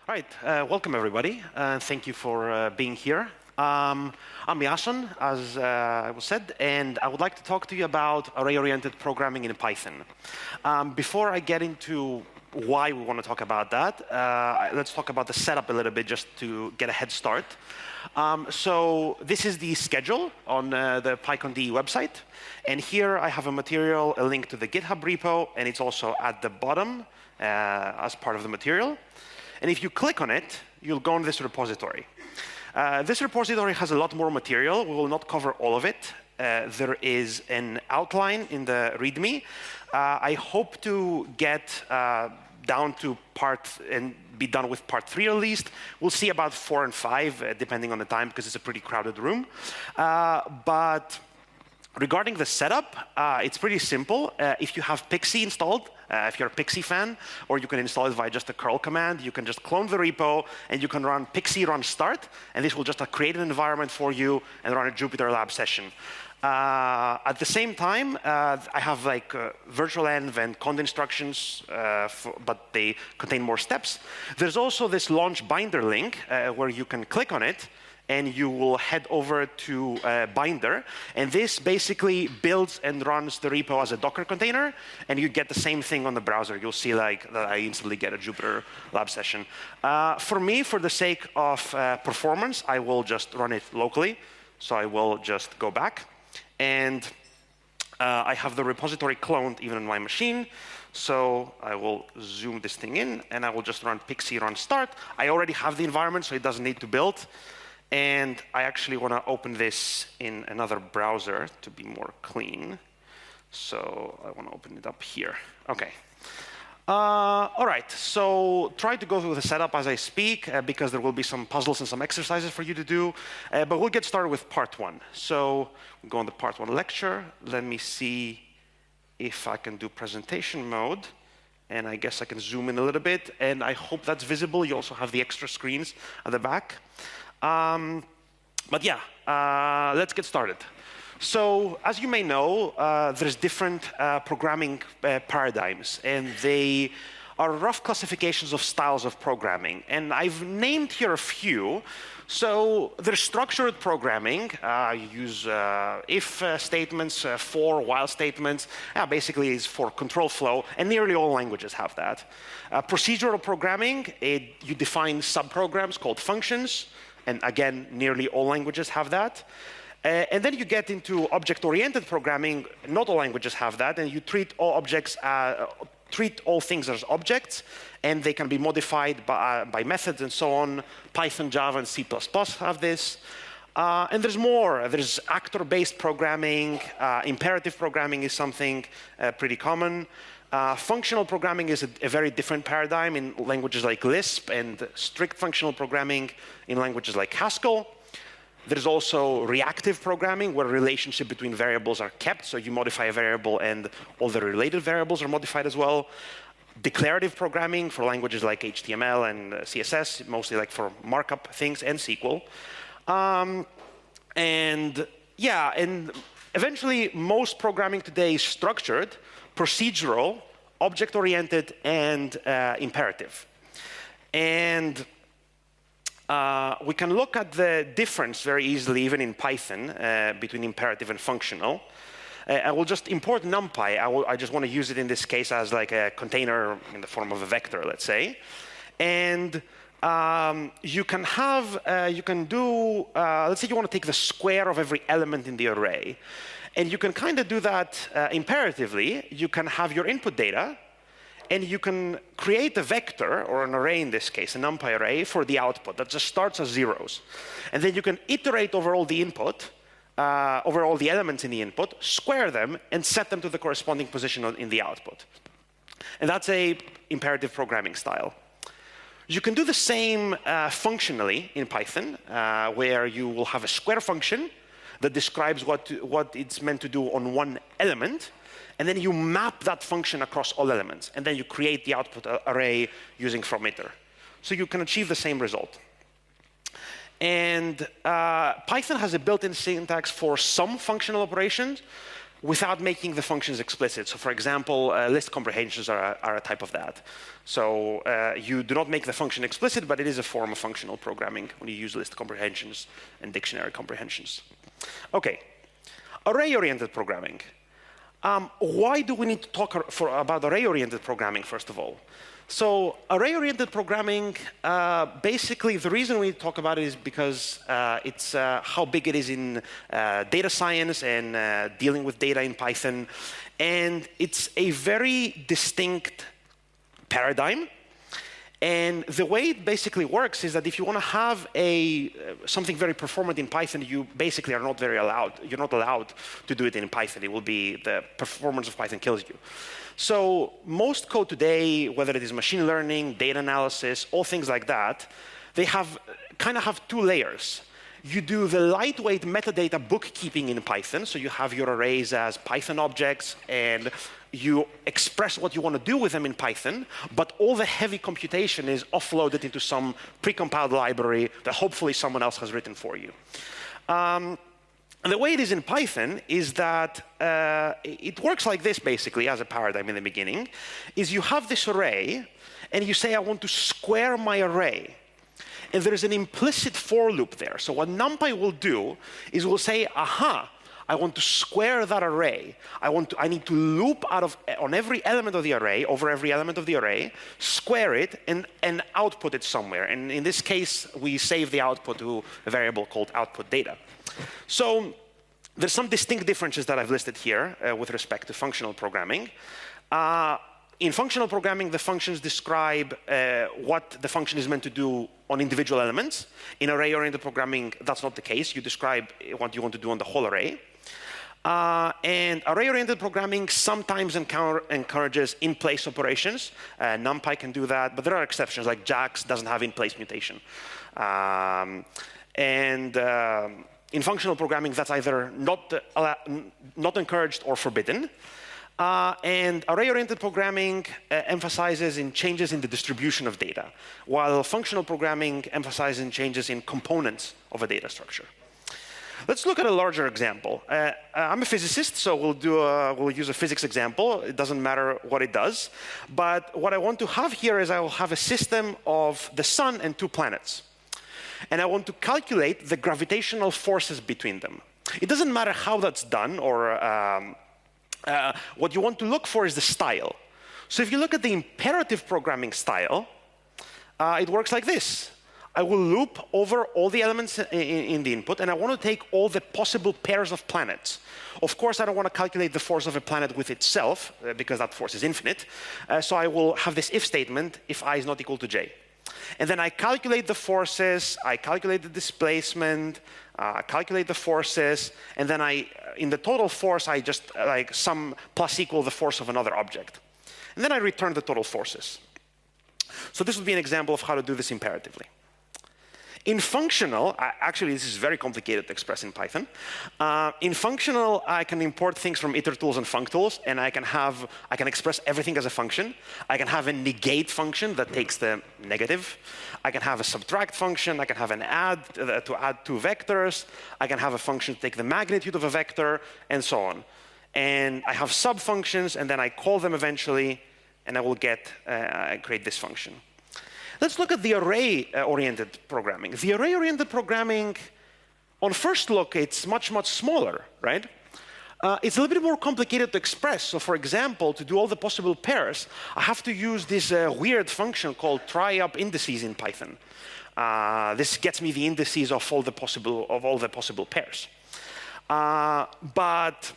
All right, welcome everybody. Thank you for being here. I'm Iason, as was said, and I would like to talk to you about array-oriented programming in Python. Before I get into why we want to talk about that, let's talk about the setup a little bit just to get a head start. So this is the schedule on the PyCon DE website. And here I have a material, a link to the GitHub repo, and it's also at the bottom as part of the material. And if you click on it, you'll go on this repository. This repository has a lot more material. We will not cover all of it. There is an outline in the README. I hope to get down to and be done with part 3 at least. We'll see about 4 and 5, depending on the time, because it's a pretty crowded room. But regarding the setup, it's pretty simple. If you have Pixie installed, if you're a Pixie fan, or you can install it via just a curl command, you can just clone the repo, and you can run pixie run start, and this will just create an environment for you and run a Jupyter Lab session. At the same time, I have like virtual env and cond instructions, but they contain more steps. There's also this launch binder link where you can click on it, and you will head over to Binder. And this basically builds and runs the repo as a Docker container, and you get the same thing on the browser. You'll see like that I instantly get a Jupyter Lab session. For me, for the sake of performance, I will just run it locally. So I will just go back. And I have the repository cloned even on my machine. So I will zoom this thing in, and I will just run pixie run start. I already have the environment, so it doesn't need to build. And I actually want to open this in another browser to be more clean. So I want to open it up here. OK. All right. So try to go through the setup as I speak, because there will be some puzzles and some exercises for you to do. But we'll get started with part 1. So we'll go on the part 1 lecture. Let me see if I can do presentation mode. And I guess I can zoom in a little bit. And I hope that's visible. You also have the extra screens at the back. But yeah, let's get started. So as you may know, there's different programming paradigms, and they are rough classifications of styles of programming. And I've named here a few. So there's structured programming. You use if statements, for, while statements. Basically, is for control flow, and nearly all languages have that. Procedural programming, you define subprograms called functions. And again, nearly all languages have that. And then you get into object-oriented programming. Not all languages have that. And you treat all objects, treat all things as objects. And they can be modified by methods and so on. Python, Java, and C++ have this. And there's more. There's actor-based programming. Imperative programming is something pretty common. Functional programming is a very different paradigm in languages like Lisp, and strict functional programming in languages like Haskell. There's also reactive programming, where relationship between variables are kept. So you modify a variable, and all the related variables are modified as well. Declarative programming for languages like HTML and CSS, mostly like for markup things, and SQL. And yeah, and eventually, most programming today is structured, procedural, object-oriented, and imperative. And we can look at the difference very easily, even in Python, between imperative and functional. I will just import NumPy. I just want to use it in this case as like a container in the form of a vector, let's say. And you can do, let's say you want to take the square of every element in the array. And you can kind of do that imperatively. You can have your input data, and you can create a vector, or an array in this case, a NumPy array, for the output that just starts as zeros. And then you can iterate over all the input, over all the elements in the input, square them, and set them to the corresponding position in the output. And that's a imperative programming style. You can do the same functionally in Python, where you will have a square function that describes what it's meant to do on one element, and then you map that function across all elements, and then you create the output array using from-iter. So you can achieve the same result. And Python has a built-in syntax for some functional operations, without making the functions explicit. So for example, list comprehensions are a type of that. So you do not make the function explicit, but it is a form of functional programming when you use list comprehensions and dictionary comprehensions. OK, array-oriented programming. Why do we need to talk about array-oriented programming, first of all? So array-oriented programming, basically, the reason we talk about it is because it's how big it is in data science and dealing with data in Python. And it's a very distinct paradigm. And the way it basically works is that if you want to have something very performant in Python, you basically are not you're not allowed to do it in Python. It will be the performance of Python kills you. So most code today, whether it is machine learning, data analysis, all things like that, they kind of have two layers. You do the lightweight metadata bookkeeping in Python. So you have your arrays as Python objects, and you express what you want to do with them in Python, but all the heavy computation is offloaded into some precompiled library that hopefully someone else has written for you. And the way it is in Python is that it works like this, basically, as a paradigm in the beginning, is you have this array, and you say, I want to square my array. And there is an implicit for loop there. So what NumPy will do is will say, aha, I want to square that array. I need to loop on every element of the array, over every element of the array, square it, and output it somewhere. And in this case, we save the output to a variable called output data. So there's some distinct differences that I've listed here with respect to functional programming. In functional programming, the functions describe what the function is meant to do on individual elements. In array-oriented programming, that's not the case. You describe what you want to do on the whole array. And array-oriented programming sometimes encourages in-place operations. NumPy can do that, but there are exceptions, like JAX doesn't have in-place mutation. In functional programming, that's either not encouraged or forbidden. And array-oriented programming emphasizes in changes in the distribution of data, while functional programming emphasizes in changes in components of a data structure. Let's look at a larger example. I'm a physicist, so we'll use a physics example. It doesn't matter what it does. But what I want to have here is I will have a system of the sun and two planets. And I want to calculate the gravitational forces between them. It doesn't matter how that's done, or what you want to look for is the style. So if you look at the imperative programming style, it works like this. I will loop over all the elements in the input, and I want to take all the possible pairs of planets. Of course, I don't want to calculate the force of a planet with itself, because that force is infinite. So I will have this if statement, if I is not equal to j. And then I calculate the forces, I calculate the displacement, calculate the forces, and then in the total force, I just sum plus equal the force of another object. And then I return the total forces. So this would be an example of how to do this imperatively. In functional, actually this is very complicated to express in Python. In functional, I can import things from itertools and functools, and I can express everything as a function. I can have a negate function that takes the negative. I can have a subtract function. I can have an add to add two vectors. I can have a function to take the magnitude of a vector, and so on. And I have sub-functions, and then I call them eventually, and I will create this function. Let's look at the array-oriented programming. The array-oriented programming, on first look, it's much, much smaller, right? It's a little bit more complicated to express. So for example, to do all the possible pairs, I have to use this weird function called try-up indices in Python. This gets me the indices of all the possible pairs. But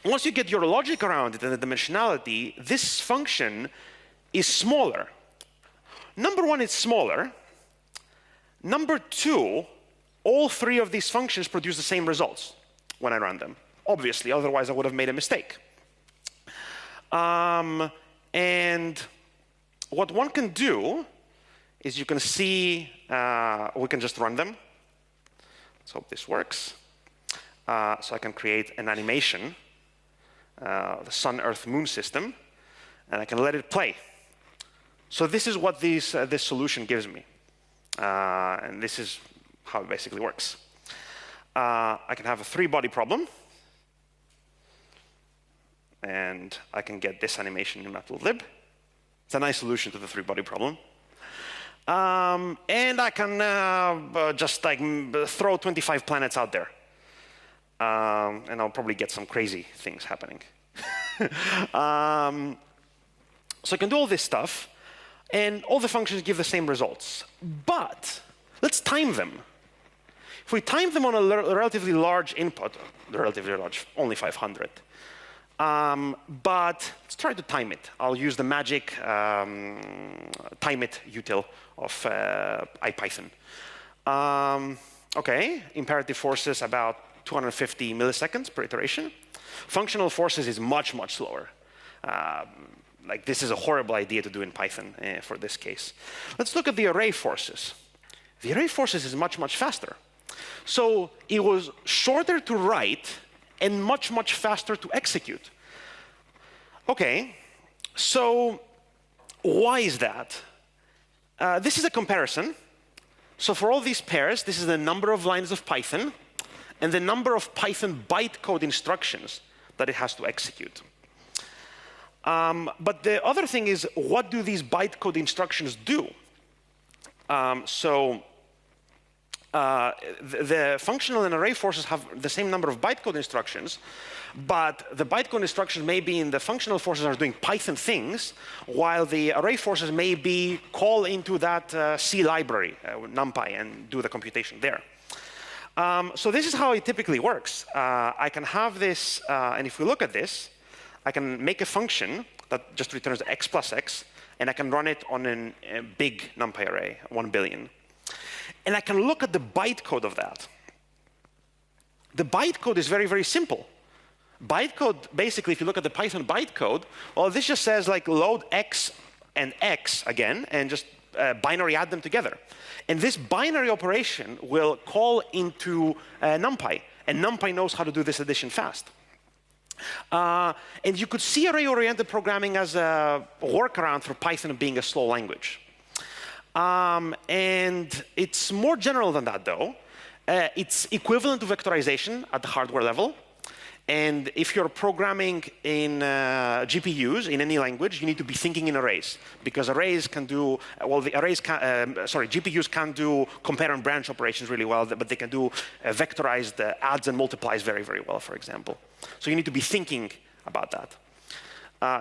once you get your logic around it and the dimensionality, this function is smaller. Number one, it's smaller. Number two, all three of these functions produce the same results when I run them. Obviously, otherwise I would have made a mistake. And what one can do is you can see, we can just run them. Let's hope this works. So I can create an animation, the Sun, Earth, Moon system, and I can let it play. So this is what this solution gives me. And this is how it basically works. I can have a three-body problem. And I can get this animation in matplotlib. It's a nice solution to the 3-body problem. And I can just like throw 25 planets out there. And I'll probably get some crazy things happening. So I can do all this stuff, and all the functions give the same results. But let's time them. If we time them on a relatively large input, relatively large, only 500, but let's try to time it. I'll use the magic time it util of IPython. OK, imperative forces about 250 milliseconds per iteration. Functional forces is much, much slower. Like this is a horrible idea to do in Python for this case. Let's look at the array forces. The array forces is much, much faster. So it was shorter to write and much, much faster to execute. OK, so why is that? This is a comparison. So for all these pairs, this is the number of lines of Python and the number of Python bytecode instructions that it has to execute. But the other thing is, what do these bytecode instructions do? The functional and array forces have the same number of bytecode instructions, but the bytecode instructions may be in the functional forces are doing Python things, while the array forces may be call into that C library, NumPy, and do the computation there. So this is how it typically works. I can have this, and if we look at this, I can make a function that just returns x plus x, and I can run it on a big NumPy array, 1 billion. And I can look at the bytecode of that. The bytecode is very, very simple. Bytecode, basically, if you look at the Python bytecode, well, this just says like load x and x again, and just binary add them together. And this binary operation will call into NumPy, and NumPy knows how to do this addition fast. And you could see array-oriented programming as a workaround for Python being a slow language. And it's more general than that, though. It's equivalent to vectorization at the hardware level. And if you're programming in GPUs in any language, you need to be thinking in arrays, because arrays can do well. The arrays can, GPUs can do compare and branch operations really well, but they can do vectorized adds and multiplies very, very well, for example. So you need to be thinking about that.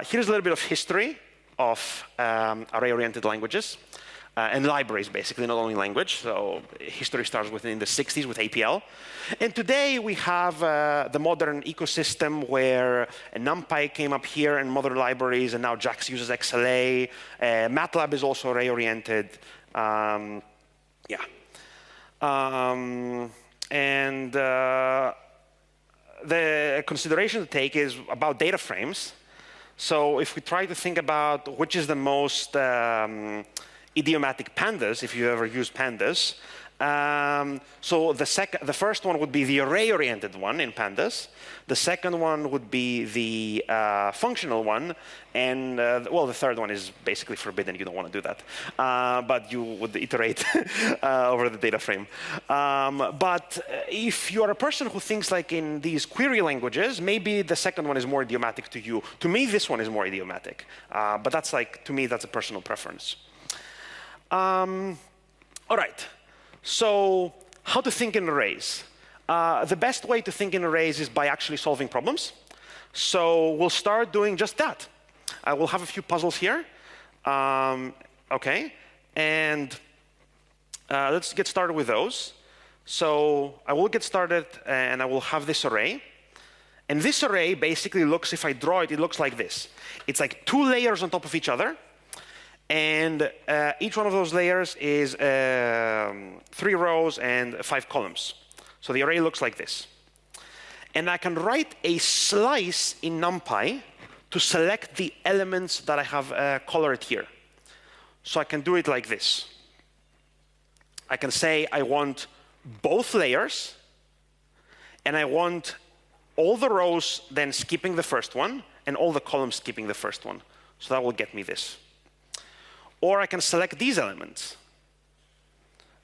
Here's a little bit of history of array-oriented languages. And libraries, basically, not only language. So history starts within the 60s with APL. And today we have the modern ecosystem where NumPy came up here and modern libraries, and now JAX uses XLA. MATLAB is also array-oriented. And the consideration to take is about data frames. So if we try to think about which is the most idiomatic pandas, if you ever use pandas. So the first one would be the array-oriented one in pandas. The second one would be the functional one. And well, the third one is basically forbidden. You don't want to do that. But you would iterate over the data frame. But if you're a person who thinks like in these query languages, maybe the second one is more idiomatic to you. To me, this one is more idiomatic. But that's like, to me, that's a personal preference. All right, so how to think in arrays? The best way to think in arrays is by actually solving problems. So we'll start doing just that. We'll have a few puzzles here. OK, and let's get started with those. So I will get started, and I will have this array. And this array basically looks, if I draw it, it looks like this. It's like 2 layers on top of each other. And each one of those layers is 3 rows and 5 columns. So the array looks like this. And I can write a slice in NumPy to select the elements that I have colored here. So I can do it like this. I can say I want both layers, and I want all the rows then skipping the first one, and all the columns skipping the first one. So that will get me this. Or I can select these elements.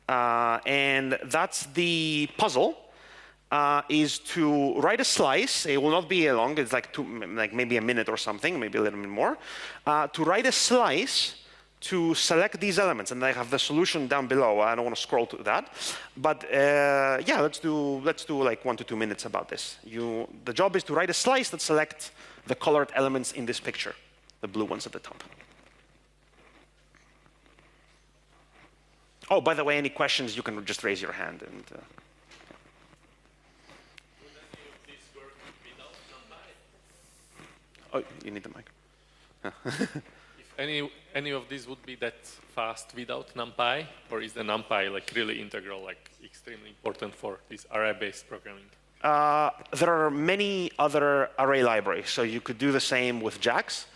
And that's the puzzle. is to write a slice. It will not be long. It's like maybe a minute or something, maybe a little bit more. To write a slice to select these elements, and I have the solution down below. I don't want to scroll to that, but yeah, let's do like 1 to 2 minutes about this. The job is to write a slice that selects the colored elements in this picture, the blue ones at the top. Oh, by the way, any questions, you can just raise your hand. And would any of this work without NumPy? Oh, you need the mic. If any of these would be that fast without NumPy, or is the NumPy like really integral, like extremely important for this array-based programming? There are many other array libraries, so you could do the same with JAX.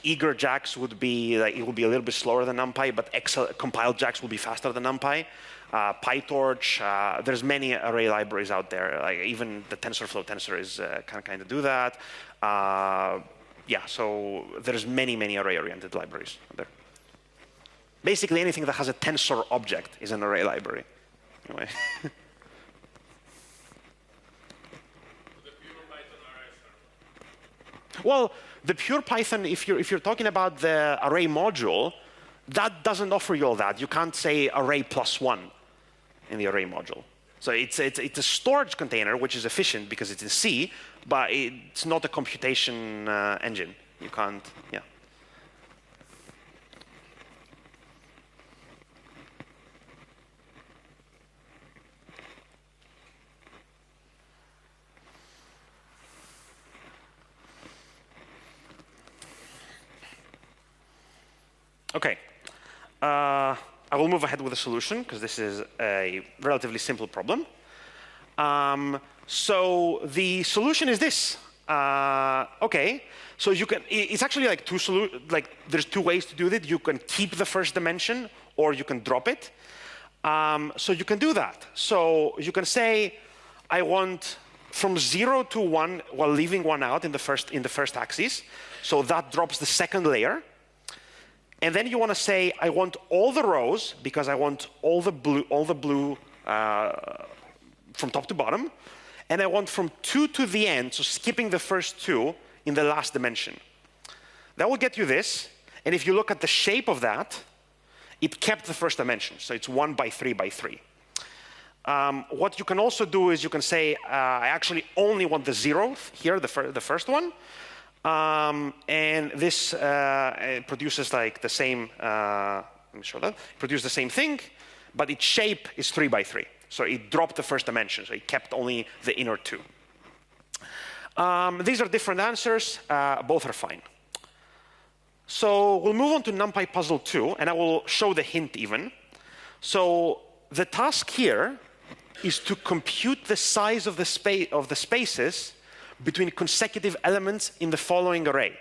Eager JAX would be like, it will be a little bit slower than NumPy, but compiled JAX will be faster than NumPy. PyTorch, there's many array libraries out there. Like even the TensorFlow tensor is kind of do that. Yeah, so there's many array-oriented libraries out there. Basically, anything that has a tensor object is an array library. Anyway. Well, the pure Python, if you're talking about the array module, that doesn't offer you all that. You can't say array +1 in the array module. So it's a storage container, which is efficient because it's in C, but it's not a computation engine. You can't, yeah. Okay. I will move ahead with the solution because this is a relatively simple problem. So the solution is this. Okay, so you can. It's actually like there's two ways to do it. You can keep the first dimension, or you can drop it. So you can do that. So you can say, I want from 0 to 1 while leaving 1 out in the first axis. So that drops the second layer. And then you want to say, I want all the rows because I want all the blue from top to bottom. And I want from 2 to the end, so skipping the first 2 in the last dimension. That will get you this. And if you look at the shape of that, it kept the first dimension. So it's 1 by 3 by 3. What you can also do is you can say, I actually only want the 0th here, the first one. And this produces like the same, let me show that, produces the same thing, but its shape is 3 by 3. So it dropped the first dimension, so it kept only the inner 2. These are different answers, both are fine. So we'll move on to NumPy puzzle 2, and I will show the hint even. So the task here is to compute the size of the spaces between consecutive elements in the following array.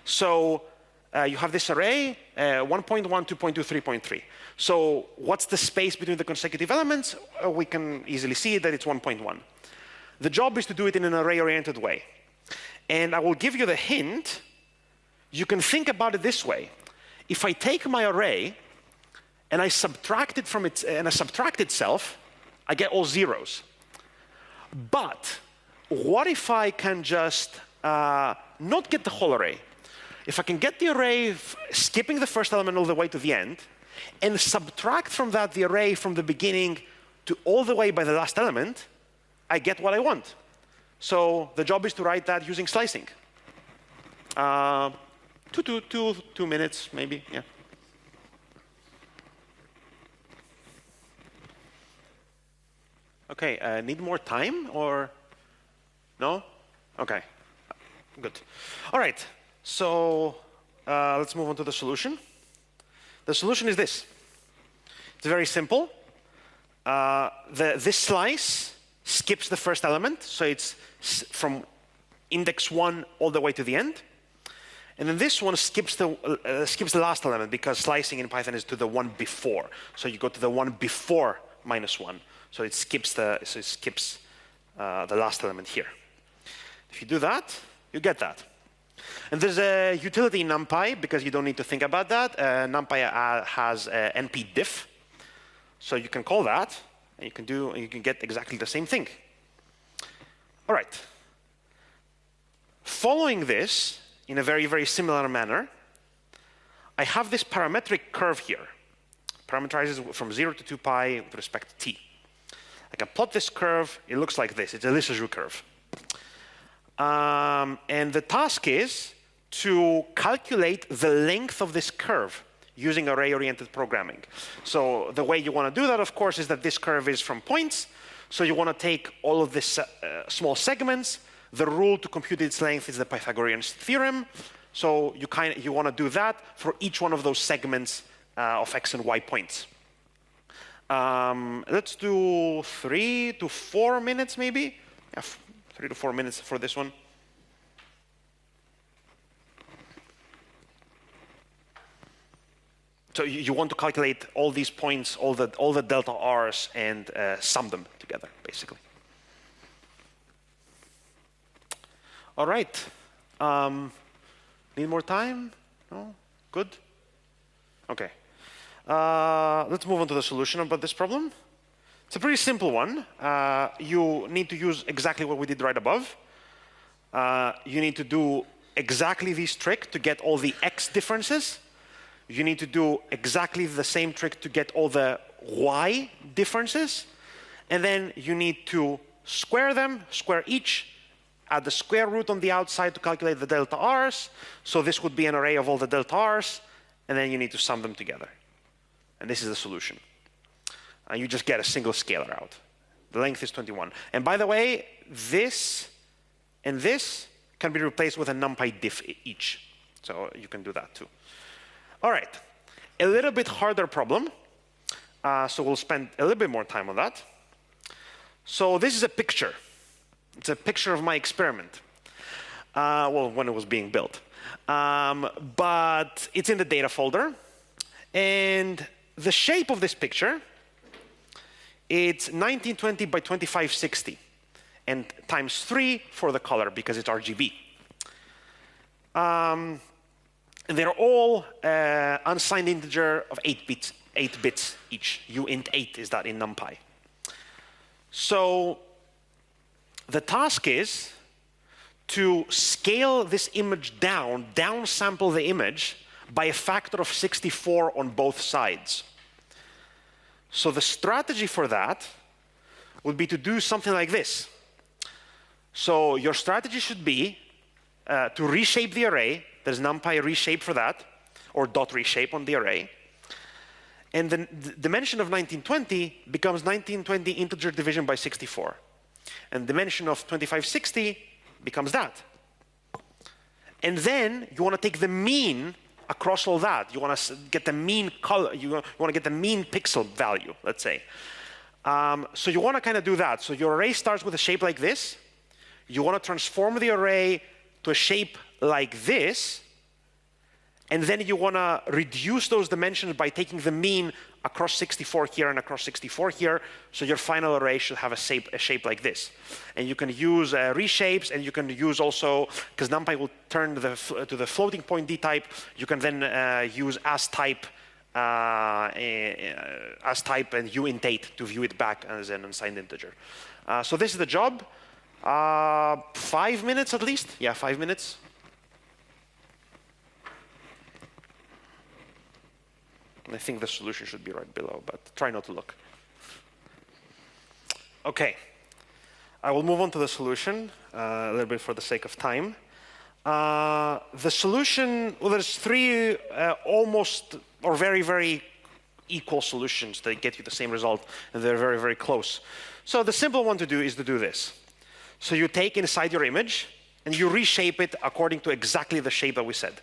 So you have this array, 1.1, 2.2, 3.3. So what's the space between the consecutive elements? We can easily see that it's 1.1. The job is to do it in an array-oriented way. And I will give you the hint. You can think about it this way. If I take my array and I subtract it from its, and I subtract itself, I get all zeros. But what if I can just not get the whole array? If I can get the array skipping the first element all the way to the end, and subtract from that the array from the beginning to all the way by the last element, I get what I want. So the job is to write that using slicing. 2 minutes, maybe, yeah. Okay, need more time or no? Okay, good. All right, so let's move on to the solution. The solution is this. It's very simple. This slice skips the first element, so it's from index 1 all the way to the end. And then this one skips the last element because slicing in Python is to the one before. So you go to the one before -1. So it skips the last element here. If you do that, you get that. And there's a utility in NumPy because you don't need to think about that. NumPy has npdiff, so you can call that, and you can get exactly the same thing. All right. Following this, in a very, very similar manner, I have this parametric curve here. Parameterizes from 0 to 2 pi with respect to t. I can plot this curve. It looks like this. It's a Lissajous curve. And the task is to calculate the length of this curve using array-oriented programming. So the way you want to do that, of course, is that this curve is from points. So you want to take all of these small segments. The rule to compute its length is the Pythagorean theorem. So you want to do that for each one of those segments of x and y points. Let's do 3 to 4 minutes, maybe. Yeah, 3 to 4 minutes for this one. So you want to calculate all these points, all the delta r's, and sum them together, basically. All right. Need more time? No? Good? OK. Let's move on to the solution about this problem. It's a pretty simple one. You need to use exactly what we did right above. You need to do exactly this trick to get all the x differences. You need to do exactly the same trick to get all the y differences. And then you need to square them, square each, add the square root on the outside to calculate the delta r's. So this would be an array of all the delta r's. And then you need to sum them together. And this is the solution. And you just get a single scalar out. The length is 21. And by the way, this and this can be replaced with a NumPy diff each. So you can do that too. All right. A little bit harder problem. So we'll spend a little bit more time on that. So this is a picture. It's a picture of my experiment. Well, when it was being built. But it's in the data folder. And the shape of this picture, it's 1920 by 2560. And times 3 for the color, because it's RGB. They're all unsigned integer of 8 bits each. uint8 is that in NumPy. So the task is to scale this image down, downsample the image by a factor of 64 on both sides. So the strategy for that would be to do something like this. So your strategy should be to reshape the array. There's NumPy reshape for that, or dot reshape on the array. And the dimension of 1920 becomes 1920 integer division by 64. And dimension of 2560 becomes that. And then you want to take the mean across all that. You want to get the mean color. You want to get the mean pixel value, let's say. So you want to kind of do that. So your array starts with a shape like this. You want to transform the array to a shape like this. And then you want to reduce those dimensions by taking the mean across 64 here and across 64 here. So your final array should have a shape like this. And you can use reshapes, and you can use also, because NumPy will turn to the floating point D type, you can then use as type and uint8 to view it back as an unsigned integer. So this is the job. 5 minutes at least. Yeah, 5 minutes. I think the solution should be right below, but try not to look. OK. I will move on to the solution a little bit for the sake of time. The solution, well, there's 3 almost or very, very equal solutions that get you the same result, and they're very, very close. So the simple one to do is to do this. So you take inside your image, and you reshape it according to exactly the shape that we said.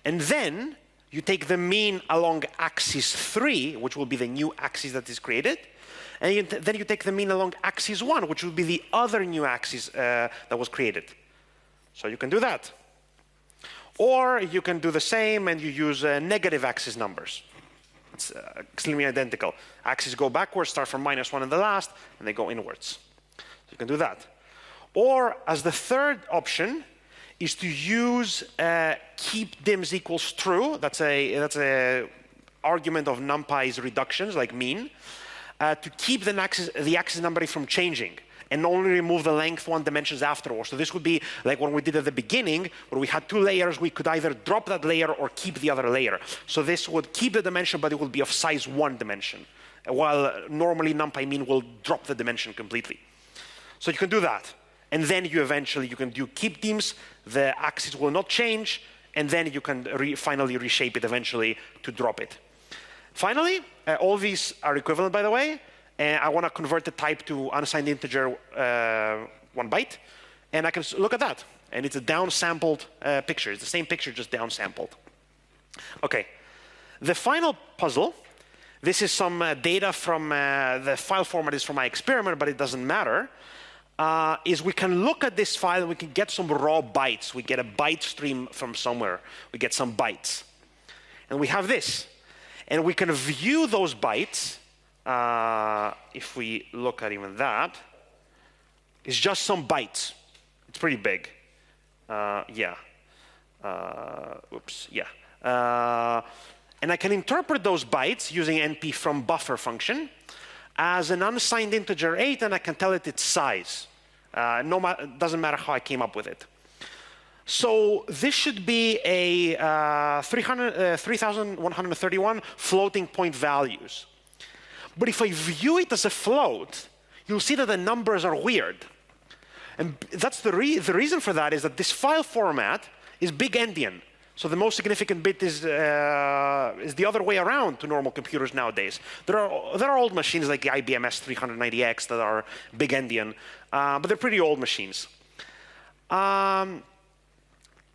And then you take the mean along axis 3, which will be the new axis that is created. And then you take the mean along axis 1, which will be the other new axis that was created. So you can do that. Or you can do the same and you use negative axis numbers. It's extremely identical. Axes go backwards, start from -1 in the last, and they go inwards. So you can do that. Or as the third option, is to use keep dims equals true. That's a argument of NumPy's reductions, like mean, to keep the axis numbering from changing. and only remove the length 1 dimensions afterwards. So this would be like when we did at the beginning, where we had 2 layers, we could either drop that layer or keep the other layer. So this would keep the dimension, but it would be of size 1 dimension, while normally NumPy mean will drop the dimension completely. So you can do that. And then you can do keep themes, the axis will not change, and then you can finally reshape it eventually to drop it. Finally, all these are equivalent, by the way. And I want to convert the type to unassigned integer 1 byte. And I can look at that. And it's a downsampled picture. It's the same picture, just downsampled. OK. The final puzzle, this is some data from the file format is from my experiment, but it doesn't matter, is we can look at this file and we can get some raw bytes. We get a byte stream from somewhere. We get some bytes. And we have this. And we can view those bytes. If we look at even that, it's just some bytes. It's pretty big. Yeah. Oops. Yeah. And I can interpret those bytes using NP from buffer function as an unassigned integer 8, and I can tell it its size. It doesn't matter how I came up with it. So this should be a 3,131 floating point values. But if I view it as a float, you'll see that the numbers are weird. And that's the reason for that is that this file format is big endian. So the most significant bit is the other way around to normal computers nowadays. There are old machines like the IBM S390X that are big endian, but they're pretty old machines.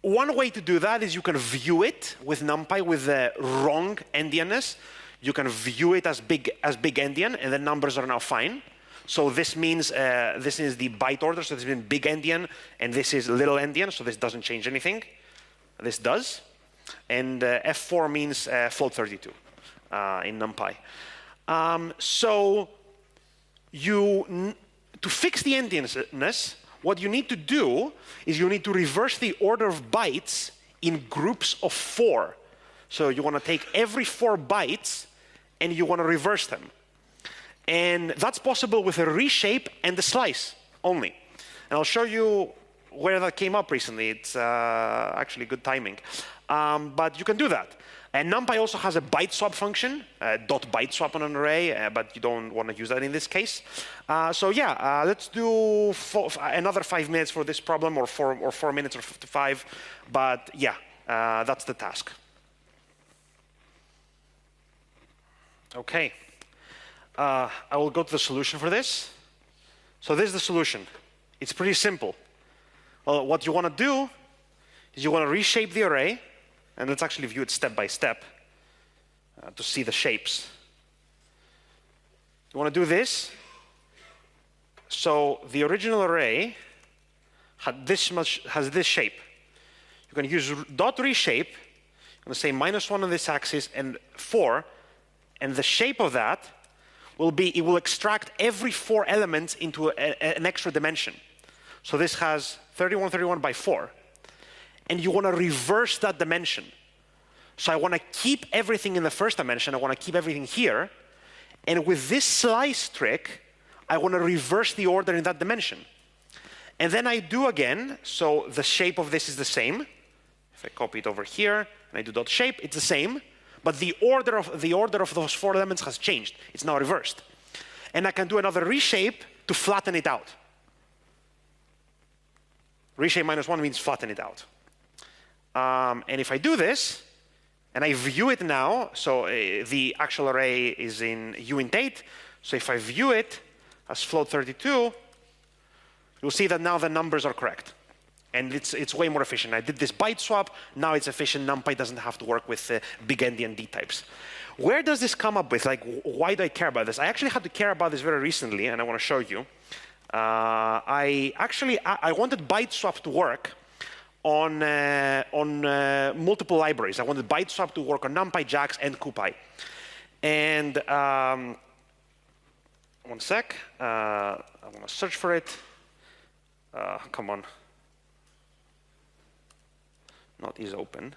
One way to do that is you can view it with NumPy with the wrong endianness. You can view it as big endian, and the numbers are now fine. So this means this is the byte order, so this has been big endian, and this is little endian, so this doesn't change anything. This does. And F4 means float 32 in NumPy. So to fix the endianness, what you need to do is you need to reverse the order of bytes in groups of 4. So you want to take every 4 bytes and you want to reverse them. And that's possible with a reshape and a slice only. And I'll show you where that came up recently. It's actually good timing. But you can do that. And NumPy also has a byte swap function, dot byte swap on an array, but you don't want to use that in this case. So yeah, let's do another 5 minutes for this problem, or 4 minutes or 55. But yeah, that's the task. OK. I will go to the solution for this. So this is the solution. It's pretty simple. Well, what you want to do is you want to reshape the array. And let's actually view it step by step to see the shapes. You want to do this. So the original array has this shape. You can use dot reshape. I'm going to say -1 on this axis and 4. And the shape of that will be, it will extract every 4 elements into an extra dimension. So this has 31 by 4. And you want to reverse that dimension. So I want to keep everything in the first dimension. I want to keep everything here. And with this slice trick, I want to reverse the order in that dimension. And then I do again. So the shape of this is the same. If I copy it over here and I do dot shape, it's the same. But the order of those 4 elements has changed. It's now reversed. And I can do another reshape to flatten it out. Reshape -1 means flatten it out. And if I do this, and I view it now, so the actual array is in uint8. So if I view it as float 32, you'll see that now the numbers are correct. And it's way more efficient. I did this byte swap. Now it's efficient. NumPy doesn't have to work with big endian D types. Where does this come up with? Like, why do I care about this? I actually had to care about this very recently, and I want to show you. I wanted byte swap to work on multiple libraries. I wanted byte swap to work on NumPy, JAX, and CuPy. And 1 sec. I want to search for it. Come on. Not is open.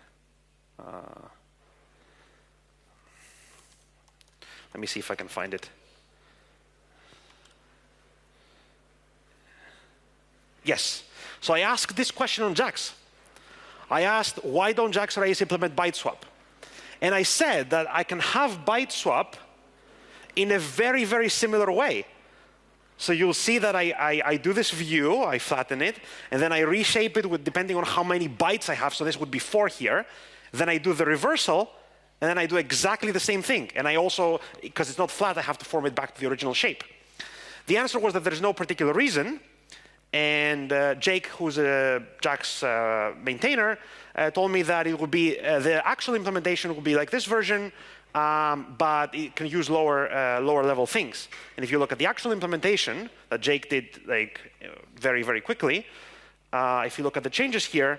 Let me see if I can find it. Yes. So I asked this question on JAX. I asked, why don't JAX arrays implement byte swap? And I said that I can have byte swap in a very, very similar way. So you'll see that I do this view, I flatten it, and then I reshape it with depending on how many bytes I have. So this would be 4 here. Then I do the reversal, and then I do exactly the same thing. And I also, because it's not flat, I have to form it back to the original shape. The answer was that there's no particular reason. And Jake, who's a JAX maintainer, told me that it would be the actual implementation will be like this version, but it can use lower level things. And if you look at the actual implementation that Jake did like very, very quickly, if you look at the changes here,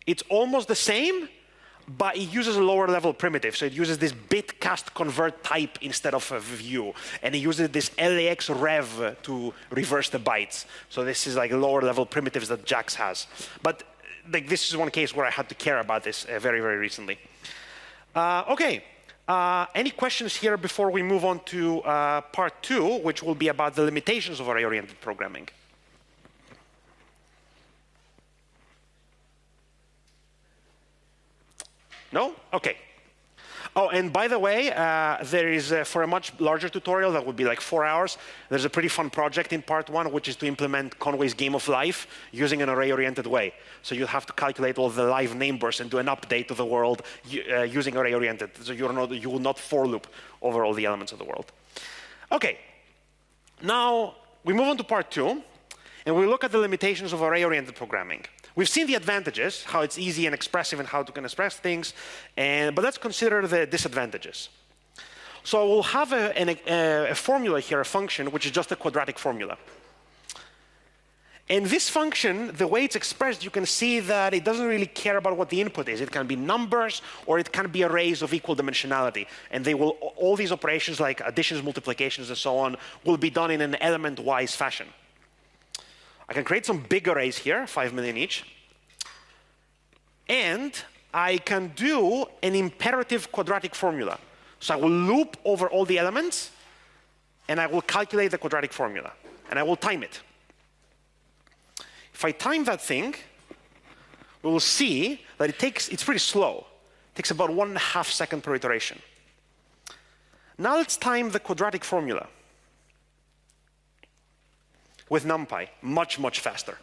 it's almost the same, but it uses a lower level primitive. So it uses this bit cast convert type instead of a view. And it uses this LAX rev to reverse the bytes. So this is like lower level primitives that JAX has. But like, this is one case where I had to care about this very, very recently. OK. Any questions here before we move on to part 2, which will be about the limitations of array-oriented programming? No? OK. Oh, and by the way, there is, for a much larger tutorial that would be like 4 hours, there's a pretty fun project in part 1, which is to implement Conway's game of life using an array-oriented way. So you have to calculate all the live name bursts and do an update to the world using array-oriented. So you will not for loop over all the elements of the world. OK. Now, we move on to part 2, and we look at the limitations of array-oriented programming. We've seen the advantages, how it's easy and expressive and how to express things, but let's consider the disadvantages. So we'll have a formula here, a function, which is just a quadratic formula. And this function, the way it's expressed, you can see that it doesn't really care about what the input is. It can be numbers, or it can be arrays of equal dimensionality. And they will, all these operations like additions, multiplications, and so on, will be done in an element-wise fashion. I can create some big arrays here, 5 million each. And I can do an imperative quadratic formula. So I will loop over all the elements, and I will calculate the quadratic formula. And I will time it. If I time that thing, we will see that it's pretty slow. It takes about 1.5 seconds per iteration. Now let's time the quadratic formula with NumPy, much, much faster,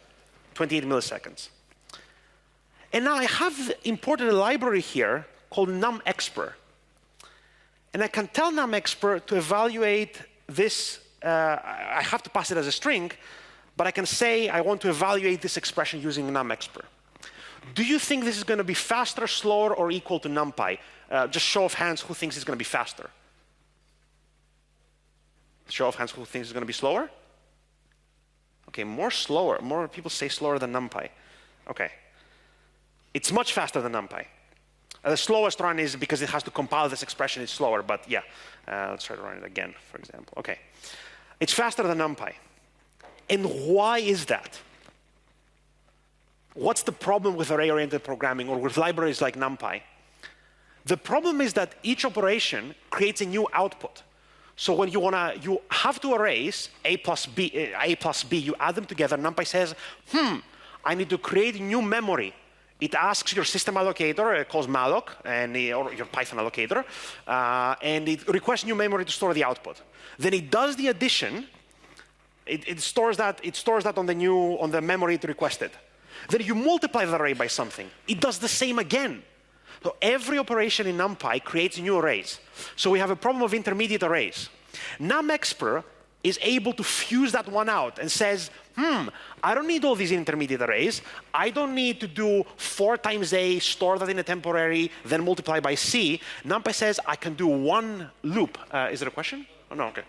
28 milliseconds. And now I have imported a library here called NumExpr. And I can tell NumExpr to evaluate this. I have to pass it as a string, but I can say I want to evaluate this expression using NumExpr. Do you think this is going to be faster, slower, or equal to NumPy? Just show of hands who thinks it's going to be faster. Show of hands who thinks it's going to be slower. OK, more people say slower than NumPy. OK. It's much faster than NumPy. The slowest run is because it has to compile this expression, it's slower. But yeah, let's try to run it again, for example. OK. It's faster than NumPy. And why is that? What's the problem with array-oriented programming or with libraries like NumPy? The problem is that each operation creates a new output. So when you have two arrays, A plus B, you add them together, NumPy says, I need to create new memory. It asks your system allocator, it calls malloc, or your Python allocator, and it requests new memory to store the output. Then it does the addition. It stores that on the memory it requested. Then you multiply the array by something. It does the same again. So every operation in NumPy creates new arrays. So we have a problem of intermediate arrays. NumExpr is able to fuse that one out and says, I don't need all these intermediate arrays. I don't need to do 4 times A, store that in a temporary, then multiply by C. NumPy says I can do one loop. Is there a question? Oh, no, OK.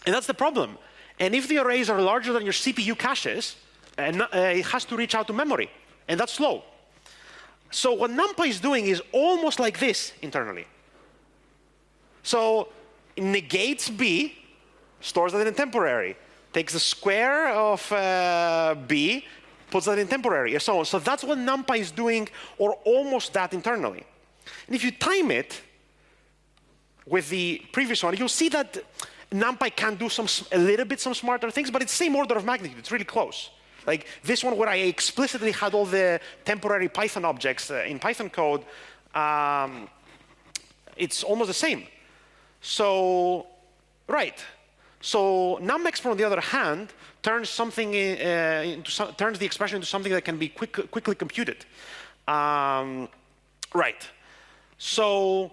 And that's the problem. And if the arrays are larger than your CPU caches, it has to reach out to memory. And that's slow. So what NumPy is doing is almost like this internally. So it negates B, stores that in temporary, takes the square of B, puts that in temporary, and so on. So that's what NumPy is doing, or almost that internally. And if you time it with the previous one, you'll see that NumPy can do a little bit some smarter things, but it's the same order of magnitude. It's really close. Like this one where I explicitly had all the temporary Python objects in Python code, it's almost the same. So, right. So NumExp, on the other hand, turns turns the expression into something that can be quickly computed. Right. So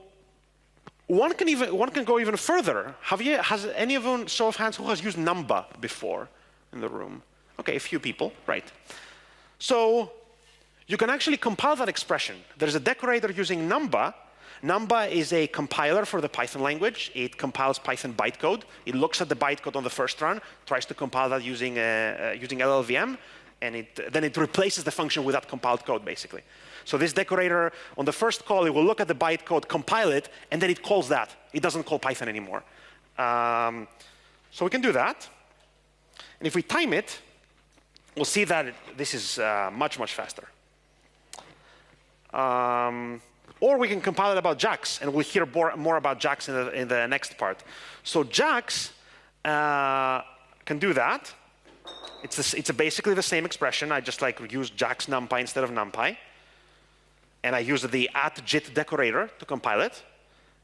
one can go even further. Has anyone, show of hands, who has used Numba before in the room? Okay, a few people, right. So you can actually compile that expression. There's a decorator using Numba. Numba is a compiler for the Python language. It compiles Python bytecode. It looks at the bytecode on the first run, tries to compile that using LLVM, and then it replaces the function with that compiled code, basically. So this decorator, on the first call, it will look at the bytecode, compile it, and then it calls that. It doesn't call Python anymore. So we can do that. And if we time it, we'll see that this is much, much faster. Or we can compile it about JAX, and we'll hear more about JAX in the next part. So JAX can do that. It's basically the same expression. I just use JAX NumPy instead of NumPy. And I use the @JIT decorator to compile it.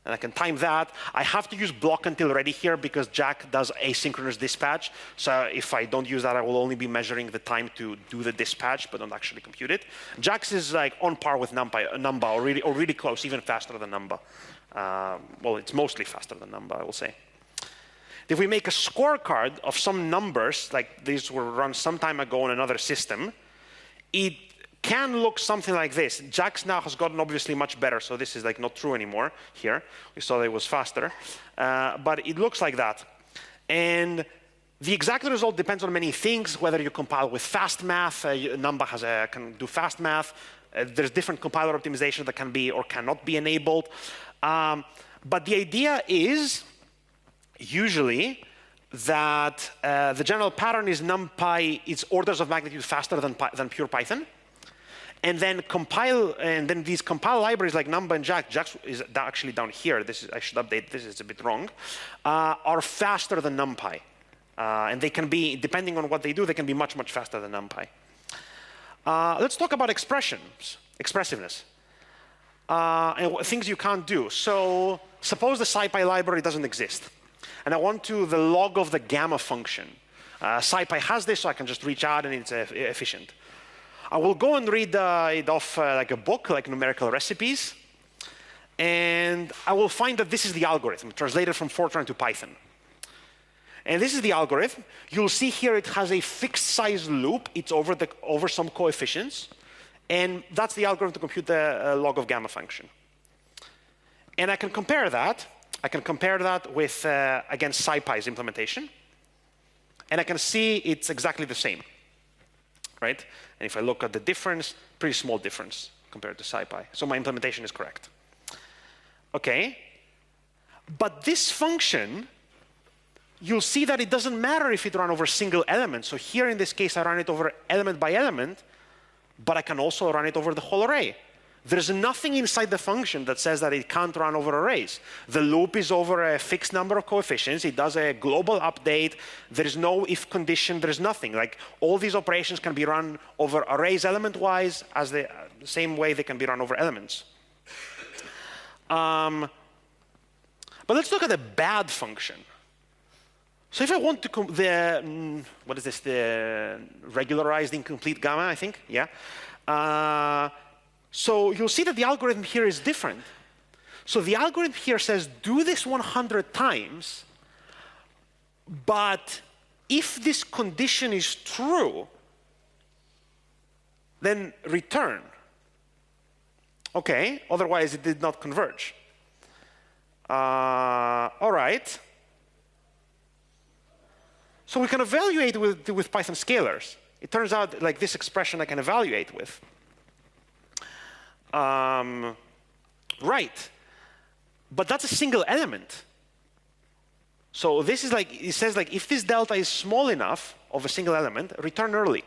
And I can time that. I have to use block until ready here because Jack does asynchronous dispatch. So if I don't use that, I will only be measuring the time to do the dispatch, but don't actually compute it. JAX is on par with Numba, or really close, even faster than Numba. Well, it's mostly faster than Numba, I will say. If we make a scorecard of some numbers, like these were run some time ago on another system, it can look something like this. JAX now has gotten obviously much better, so this is not true anymore here. We saw that it was faster, but it looks like that. And the exact result depends on many things, whether you compile with fast math. Numba can do fast math. There's different compiler optimization that can be or cannot be enabled. But the idea is usually that the general pattern is NumPy is orders of magnitude faster than pure Python. And then these compile libraries like Numba and JAX is actually down here. I should update this, it's a bit wrong, are faster than NumPy. And they can be, depending on what they do, they can be much, much faster than NumPy. Let's talk about expressiveness, and things you can't do. So suppose the SciPy library doesn't exist, and I want the log of the gamma function. SciPy has this, so I can just reach out and it's efficient. I will go and read it off like a book, like numerical recipes, and I will find that this is the algorithm, translated from Fortran to Python. And this is the algorithm. You'll see here it has a fixed size loop. It's over some coefficients, and that's the algorithm to compute the log of gamma function. And I can compare that. I can compare that with against SciPy's implementation, and I can see it's exactly the same. Right? And if I look at the difference, pretty small difference compared to SciPy. So my implementation is correct. Okay. But this function, you'll see that it doesn't matter if it runs over a single element. So here in this case, I run it over element by element, but I can also run it over the whole array. There's nothing inside the function that says that it can't run over arrays. The loop is over a fixed number of coefficients. It does a global update. There's no if condition. There's nothing. Like all these operations can be run over arrays element-wise as the same way they can be run over elements. But let's look at the bad function. So if I want to, what is this, the regularized incomplete gamma, I think? Yeah. So you'll see that the algorithm here is different. So the algorithm here says, do this 100 times, but if this condition is true, then return. OK, otherwise it did not converge. All right. So we can evaluate with Python scalars. It turns out like this expression I can evaluate with. Right. But that's a single element. So this is like, it says like, if this delta is small enough of a single element, return early.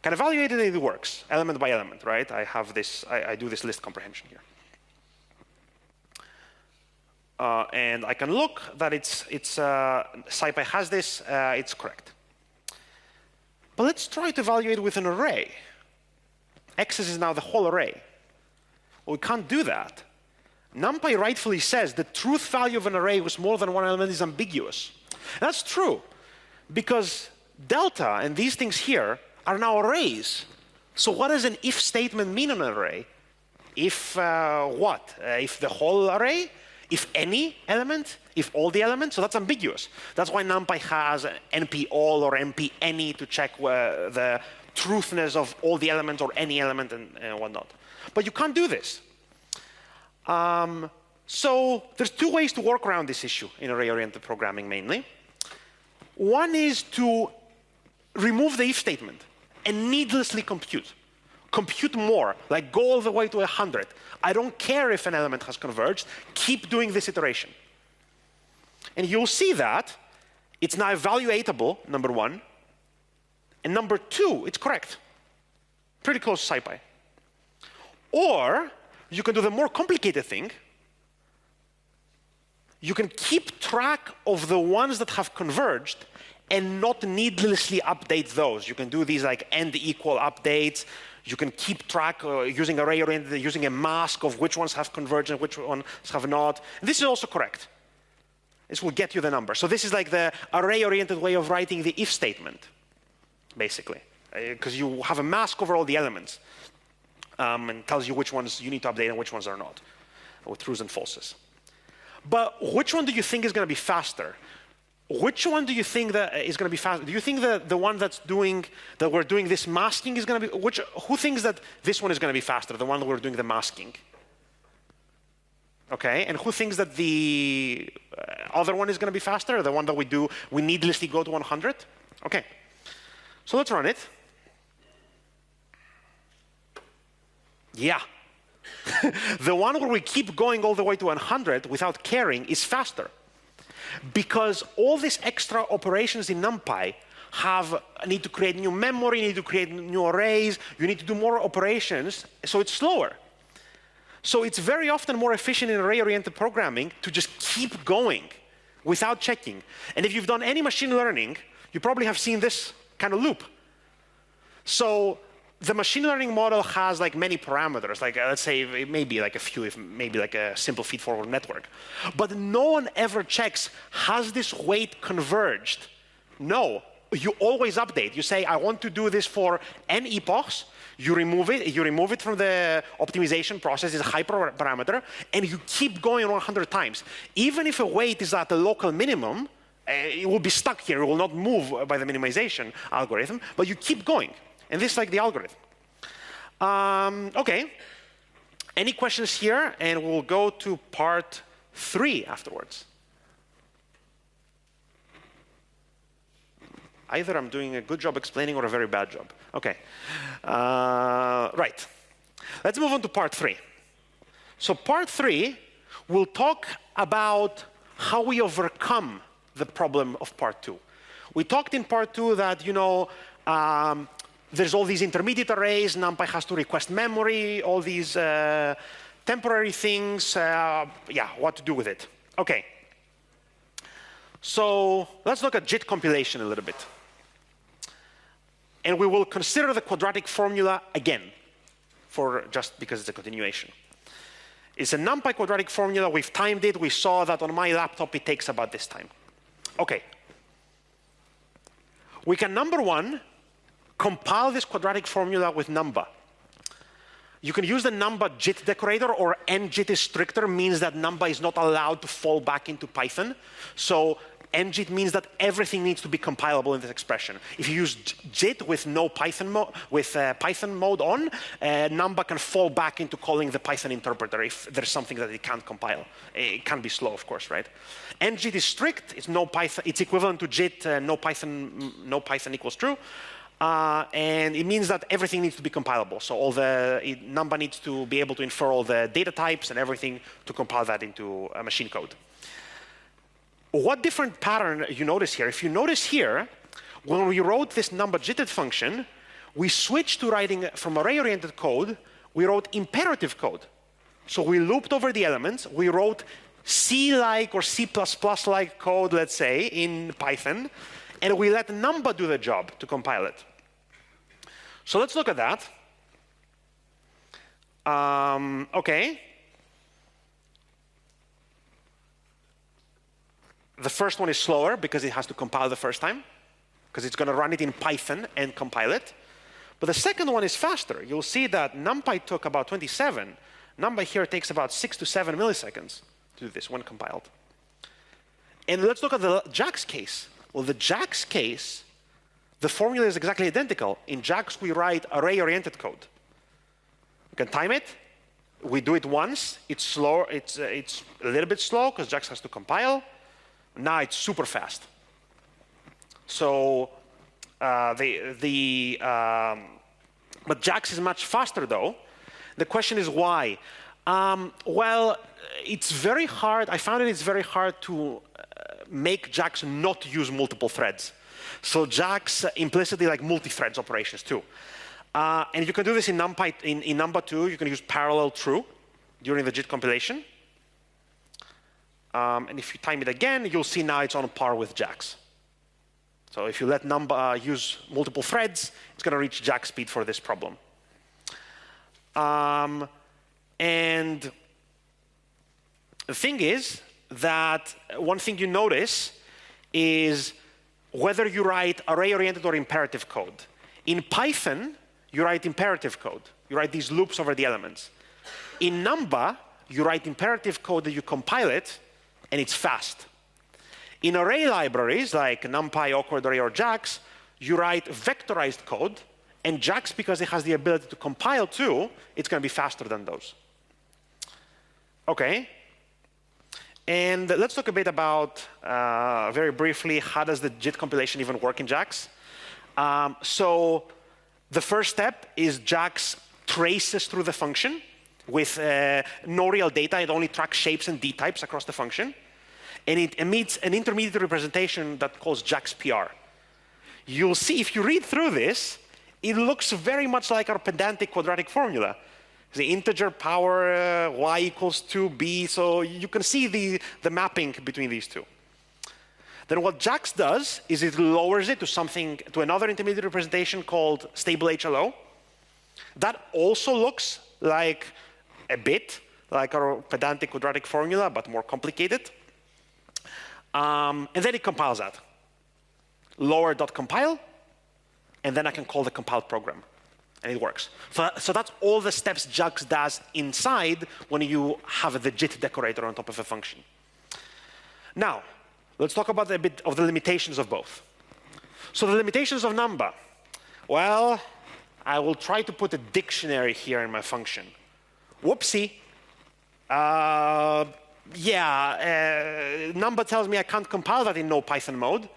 Can evaluate it and it works, element by element, right? I have this, I do this list comprehension here. And I can look that SciPy has this, it's correct. But let's try to evaluate with an array. X's is now the whole array. Well, we can't do that. NumPy rightfully says the truth value of an array with more than one element is ambiguous. That's true, because delta and these things here are now arrays. So what does an if statement mean on an array? If what? If the whole array? If any element? If all the elements? So that's ambiguous. That's why NumPy has NP all or NP any to check the truthness of all the elements or any element and whatnot. But you can't do this. So there's two ways to work around this issue in array-oriented programming mainly. One is to remove the if statement and needlessly compute. Compute more, like go all the way to 100. I don't care if an element has converged. Keep doing this iteration. And you'll see that it's now evaluatable, number one. And number two, it's correct. Pretty close to SciPy. Or you can do the more complicated thing. You can keep track of the ones that have converged and not needlessly update those. You can do these like end equal updates. You can keep track using array-oriented, using a mask of which ones have converged and which ones have not. And this is also correct. This will get you the number. So this is like the array-oriented way of writing the if statement, basically, because you have a mask over all the elements and tells you which ones you need to update and which ones are not, with truths and falses. But which one do you think is going to be faster? Which one do you think that is going to be faster? Do you think that the one that we're doing this masking is going to be, who thinks that this one is going to be faster, the one that we're doing the masking? Okay, and who thinks that the other one is going to be faster, the one that we needlessly go to 100? Okay, so let's run it. Yeah. The one where we keep going all the way to 100 without caring is faster. Because all these extra operations in NumPy need to create new memory, need to create new arrays, you need to do more operations, so it's slower. So it's very often more efficient in array-oriented programming to just keep going without checking. And if you've done any machine learning, you probably have seen this kind of loop. So the machine learning model has like many parameters, like let's say maybe like a few, maybe like a simple feed-forward network. But no one ever checks, has this weight converged? No, you always update. You say, I want to do this for n epochs. You remove it from the optimization process, it's a hyperparameter, and you keep going 100 times. Even if a weight is at the local minimum, it will be stuck here, it will not move by the minimization algorithm, but you keep going. And this is like the algorithm. Okay. Any questions here? And we'll go to part 3 afterwards. Either I'm doing a good job explaining or a very bad job. Okay. Right. Let's move on to part 3. So part 3, we'll talk about how we overcome the problem of part 2. We talked in part 2 that, there's all these intermediate arrays, NumPy has to request memory, all these temporary things, what to do with it. Okay. So let's look at JIT compilation a little bit. And we will consider the quadratic formula again, just because it's a continuation. It's a NumPy quadratic formula, we've timed it, we saw that on my laptop it takes about this time. Okay. We can, number one, compile this quadratic formula with Numba. You can use the Numba JIT decorator, or njit is stricter, means that Numba is not allowed to fall back into Python. So njit means that everything needs to be compilable in this expression. If you use JIT with no Python Python mode on, Numba can fall back into calling the Python interpreter if there's something that it can't compile. It can be slow, of course, right? njit is strict. It's no Python. It's equivalent to JIT. No Python equals true. And it means that everything needs to be compilable. So Numba needs to be able to infer all the data types and everything to compile that into machine code. What different pattern you notice here? If you notice here, when we wrote this Numba JITted function, we switched to writing from array-oriented code, we wrote imperative code. So we looped over the elements, we wrote C-like or C++-like code, let's say, in Python, and we let Numba do the job to compile it. So let's look at that. OK. The first one is slower because it has to compile the first time, because it's going to run it in Python and compile it. But the second one is faster. You'll see that NumPy took about 27. Numba here takes about 6 to 7 milliseconds to do this when compiled. And let's look at the JAX case. Well, the JAX case, the formula is exactly identical. In JAX, we write array-oriented code. We can time it. We do it once. It's slow. It's a little bit slow because JAX has to compile. Now it's super fast. So but JAX is much faster, though. The question is why? Well, it's very hard. I found it's very hard to make JAX not use multiple threads. So JAX implicitly like multi-threads operations too. And you can do this in NumPy, in Numba too. You can use parallel true during the JIT compilation. And if you time it again, you'll see now it's on par with JAX. So if you let Numba use multiple threads, it's going to reach JAX speed for this problem. And the thing is that one thing you notice is whether you write array-oriented or imperative code. In Python, you write imperative code. You write these loops over the elements. In Numba, you write imperative code that you compile it, and it's fast. In array libraries like NumPy, awkward array, or JAX, you write vectorized code, and JAX, because it has the ability to compile too, it's going to be faster than those. OK. And let's talk a bit about, very briefly, how does the JIT compilation even work in JAX? So the first step is JAX traces through the function with no real data. It only tracks shapes and D types across the function. And it emits an intermediate representation that calls JAX PR. You'll see, if you read through this, it looks very much like our pedantic quadratic formula. The integer power y equals 2b. So you can see the mapping between these two. Then what JAX does is it lowers it to another intermediate representation called stable HLO. That also looks like a bit like our pedantic quadratic formula, but more complicated. And then it compiles that. Lower.compile, and then I can call the compiled program. And it works. So that's all the steps JAX does inside when you have the JIT decorator on top of a function. Now, let's talk about a bit of the limitations of both. So the limitations of Numba. Well, I will try to put a dictionary here in my function. Whoopsie. Numba tells me I can't compile that in no Python mode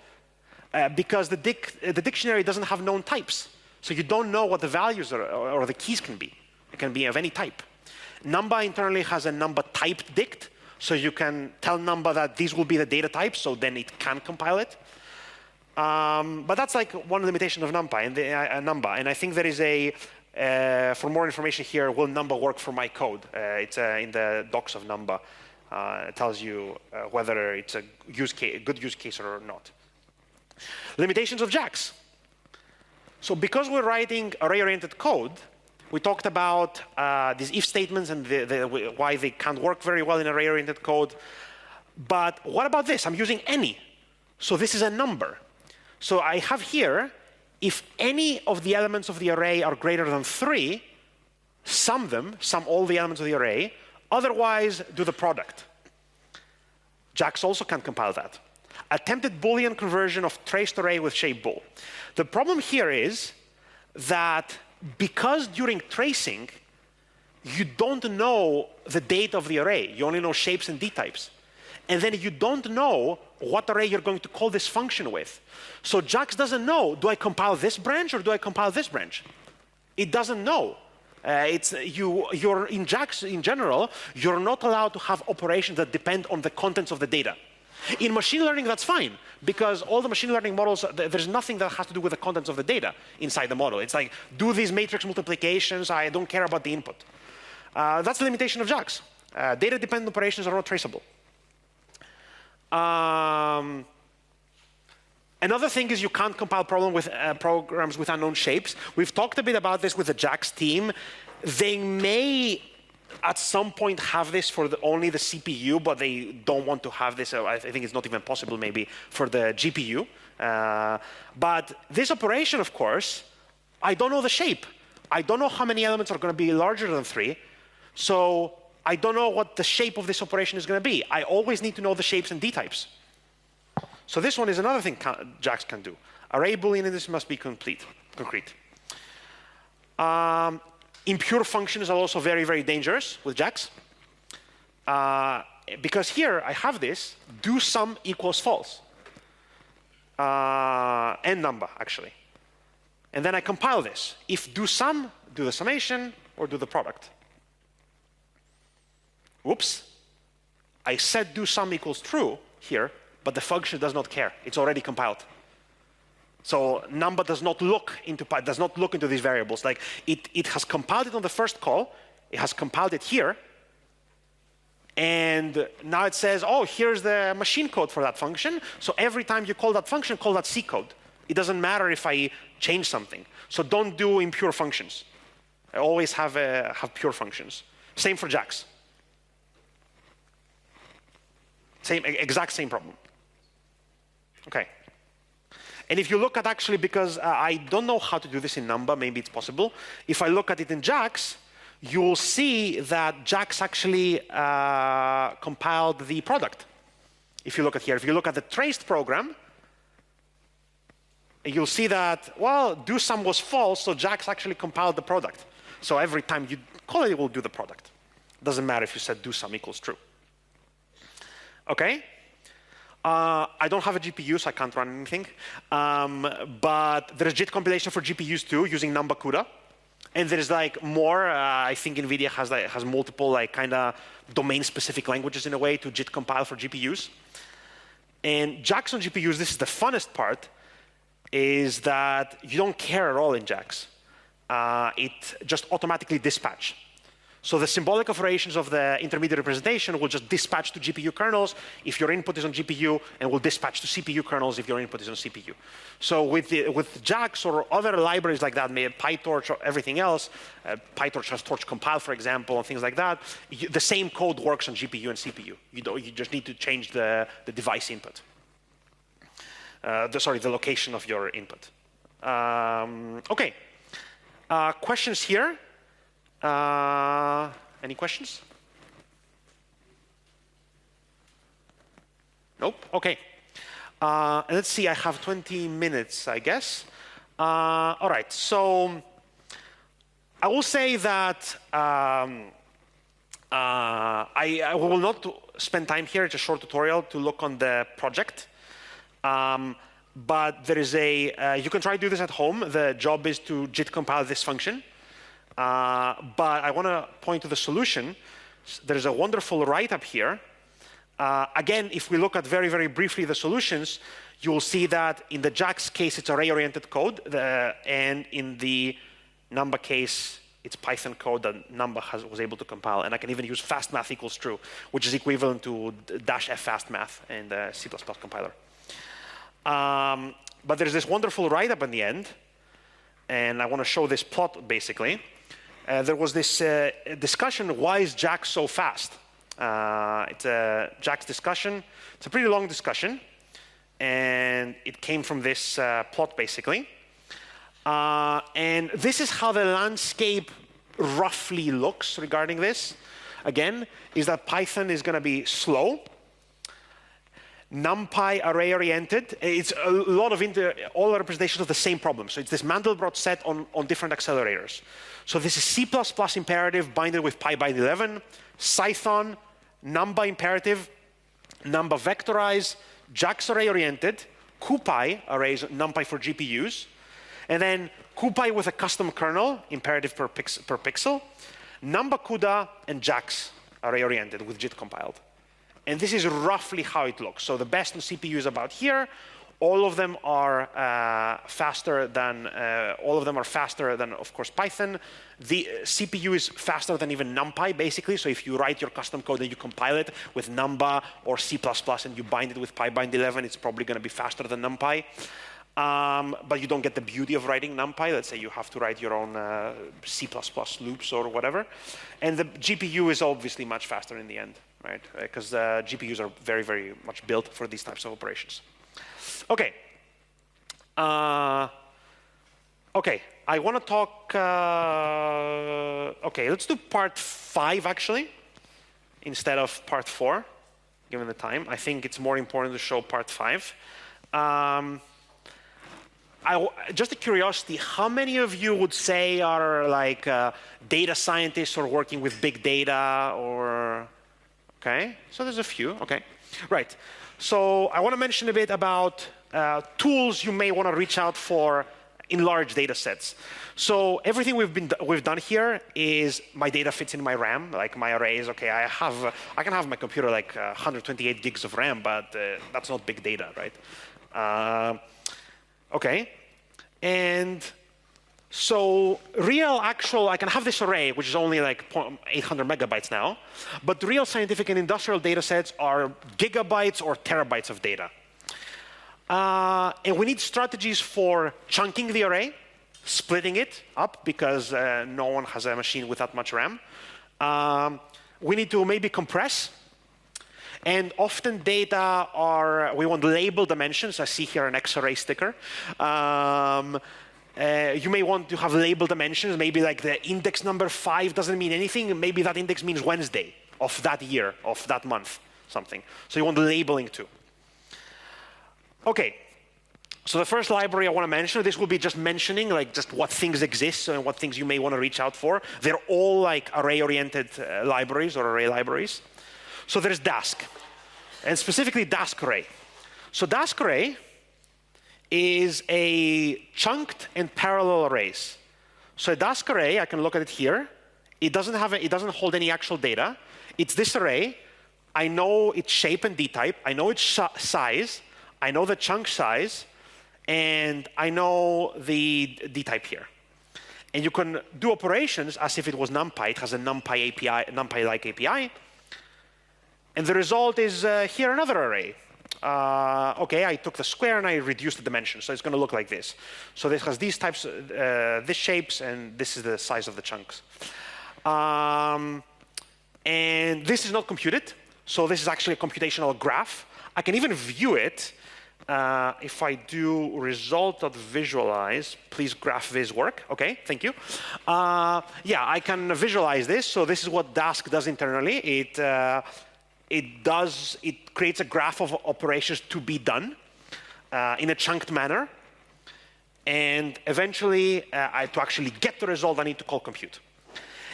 because the dictionary doesn't have known types. So you don't know what the values are, or the keys can be. It can be of any type. Numba internally has a Numba typed dict, so you can tell Numba that these will be the data types, so then it can compile it. But that's like one limitation of NumPy and Numba. And I think there is for more information here, will Numba work for my code? It's in the docs of Numba. It tells you whether it's a good use case or not. Limitations of JAX. So because we're writing array-oriented code, we talked about these if statements and why they can't work very well in array-oriented code. But what about this? I'm using any. So this is a number. So I have here, if any of the elements of the array are greater than 3, sum all the elements of the array. Otherwise, do the product. JAX also can't compile that. Attempted Boolean conversion of traced array with shape bool. The problem here is that because during tracing, you don't know the data of the array. You only know shapes and D types. And then you don't know what array you're going to call this function with. So JAX doesn't know, do I compile this branch or do I compile this branch? It doesn't know. You're in JAX in general, you're not allowed to have operations that depend on the contents of the data. In machine learning, that's fine, because all the machine learning models, there's nothing that has to do with the contents of the data inside the model. It's like, do these matrix multiplications, I don't care about the input. That's the limitation of JAX. Data-dependent operations are not traceable. Another thing is you can't compile programs with unknown shapes. We've talked a bit about this with the JAX team. They may at some point have this for only the CPU, but they don't want to have this. I think it's not even possible maybe for the GPU. But this operation, of course, I don't know the shape. I don't know how many elements are going to be larger than 3. So I don't know what the shape of this operation is going to be. I always need to know the shapes and D-types. So this one is another thing JAX can do. Array Boolean in this must be concrete. Impure functions are also very, very dangerous with JAX. Because here I have this, do sum equals false. And Numba, actually. And then I compile this. If do sum, do the summation, or do the product. Whoops. I said do sum equals true here, but the function does not care. It's already compiled. So Numba does not look into these variables. Like it has compiled it on the first call. It has compiled it here. And now it says, oh, here's the machine code for that function. So every time you call that function, call that C code. It doesn't matter if I change something. So don't do impure functions. I always have pure functions. Same for JAX. Exact same problem. Okay. And if you look at actually, because I don't know how to do this in Numba, maybe it's possible. If I look at it in JAX, you'll see that JAX actually compiled the product. If you look at here, if you look at the traced program, you'll see that, well, do sum was false, so JAX actually compiled the product. So every time you call it, it will do the product. Doesn't matter if you said do sum equals true. Okay? I don't have a GPU, so I can't run anything. But there's JIT compilation for GPUs too, using Numba CUDA. And there's like more. I think NVIDIA has multiple like kind of domain-specific languages in a way to JIT compile for GPUs. And JAX on GPUs, this is the funnest part, is that you don't care at all in JAX. It just automatically dispatch. So the symbolic operations of the intermediate representation will just dispatch to GPU kernels if your input is on GPU, and will dispatch to CPU kernels if your input is on CPU. So with JAX or other libraries like that, maybe PyTorch or everything else, PyTorch has torch compile, for example, and things like that, the same code works on GPU and CPU. You just need to change the device input. The location of your input. Okay. Questions here? Any questions? Nope. Okay. Let's see. I have 20 minutes, I guess. All right. So I will say that I will not spend time here. It's a short tutorial to look on the project. But there is you can try to do this at home. The job is to JIT compile this function. But I want to point to the solution. There's a wonderful write-up here. Again, if we look at very, very briefly the solutions, you will see that in the JAX case, it's array-oriented code. And in the Numba case, it's Python code that Numba was able to compile. And I can even use fastmath equals true, which is equivalent to -f fastmath in the C++ compiler. But there's this wonderful write-up in the end. And I want to show this plot, basically. There was this discussion, why is JAX so fast? It's a JAX discussion. It's a pretty long discussion. And it came from this plot, basically. And this is how the landscape roughly looks regarding this. Again, is that Python is going to be slow. NumPy array-oriented. It's a lot of all representations of the same problem. So it's this Mandelbrot set on different accelerators. So this is C++ imperative binded with PyBind11, Cython, Numba imperative, Numba vectorize, JAX array-oriented, CuPy arrays NumPy for GPUs, and then CuPy with a custom kernel, imperative per pixel, Numba CUDA, and JAX array-oriented with JIT compiled. And this is roughly how it looks. So the best on CPU is about here. All of them are faster than of course Python. The CPU is faster than even NumPy basically. So if you write your custom code and you compile it with Numba or C++ and you bind it with PyBind 11, it's probably going to be faster than NumPy. But you don't get the beauty of writing NumPy. Let's say you have to write your own C++ loops or whatever. And the GPU is obviously much faster in the end, right? Because GPUs are very, very much built for these types of operations. Okay. Okay, I want to talk. Okay, let's do part 5 actually, instead of part 4, given the time. I think it's more important to show part 5. Just a curiosity, how many of you would say are like data scientists or working with big data or, okay, so there's a few, okay. Right, so I want to mention a bit about tools you may want to reach out for in large data sets. So everything we've done here is my data fits in my RAM, like my arrays. Okay, I can have my computer like 128 gigs of RAM, but that's not big data, right? Okay, and so I can have this array, which is only like 800 megabytes now, but real scientific and industrial data sets are gigabytes or terabytes of data. And we need strategies for chunking the array, splitting it up, because no one has a machine with that much RAM. We need to maybe compress. And often data we want label dimensions. I see here an X-array sticker. You may want to have label dimensions. Maybe like the index number 5 doesn't mean anything. Maybe that index means Wednesday of that year, of that month, something. So you want labeling too. Okay, so the first library I want to mention, this will be just mentioning like just what things exist and what things you may want to reach out for. They're all like array-oriented libraries or array libraries. So there's Dask, and specifically Dask array. So Dask array is a chunked and parallel arrays. So a Dask array, I can look at it here. It doesn't hold any actual data. It's this array. I know its shape and D-type. I know its size. I know the chunk size, and I know the D-type here. And you can do operations as if it was NumPy. It has a NumPy API, NumPy-like API. And the result is here another array. Okay, I took the square and I reduced the dimension, so it's going to look like this. So this has these types, this shapes, and this is the size of the chunks. And this is not computed, so this is actually a computational graph. I can even view it. If I do result.visualize, please graph viz work. Okay, thank you. Yeah, I can visualize this. So this is what Dask does internally. It creates a graph of operations to be done in a chunked manner. And eventually, to actually get the result, I need to call compute.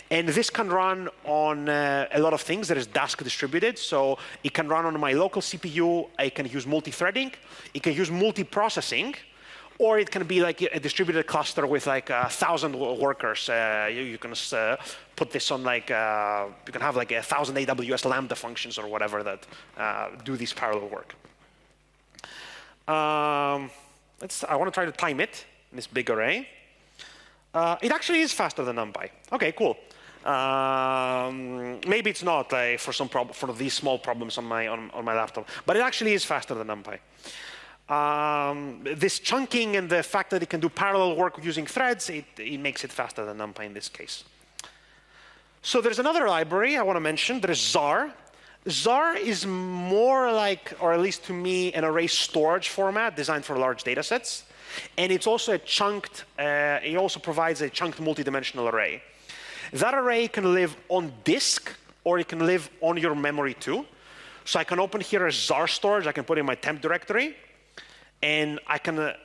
And this can run on a lot of things. There is Dask distributed, so it can run on my local CPU. I can use multi-threading. It can use multi-processing, or it can be like a distributed cluster with like 1,000 workers. You can put this on like, you can have like 1,000 AWS Lambda functions or whatever that do this parallel work. I want to try to time it in this big array. It actually is faster than NumPy. Okay, cool. Maybe it's not for these small problems on my laptop, but it actually is faster than NumPy. This chunking and the fact that it can do parallel work using threads, it makes it faster than NumPy in this case. So there's another library I want to mention. There is Zar. Zar is more like, or at least to me, an array storage format designed for large data sets. And it's also a chunked, it also provides a chunked multidimensional array. That array can live on disk, or it can live on your memory too. So I can open here a Zar storage. I can put in my temp directory. And I can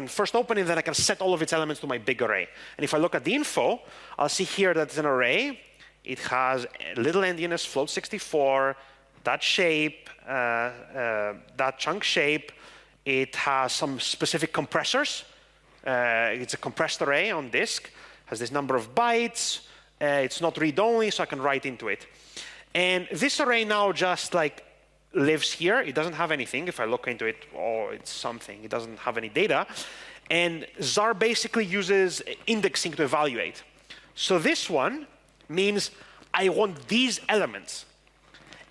first open it, then I can set all of its elements to my big array. And if I look at the info, I'll see here that it's an array. It has a little endianness, float 64, that shape, that chunk shape. It has some specific compressors. It's a compressed array on disk. Has this number of bytes. It's not read-only, so I can write into it. And this array now just like lives here. It doesn't have anything. If I look into it, oh, it's something. It doesn't have any data. And ZAR basically uses indexing to evaluate. So this one means I want these elements.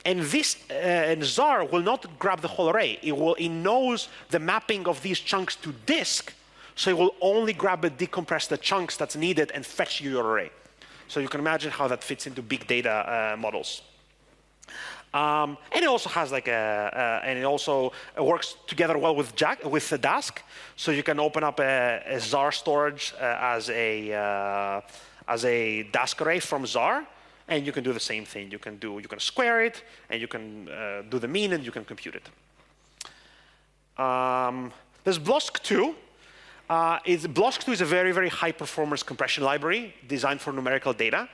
And this and ZAR will not grab the whole array. It knows the mapping of these chunks to disk, so it will only grab and decompress the chunks that's needed and fetch you your array. So you can imagine how that fits into big data models. And it also has like and it also works together well with the Dask. So you can open up a ZAR storage as a Dask array from ZAR, and you can do the same thing. You can square it, and you can do the mean, and you can compute it. There's BLOSK2. BLOSK2 is a very, very high performance compression library designed for numerical data.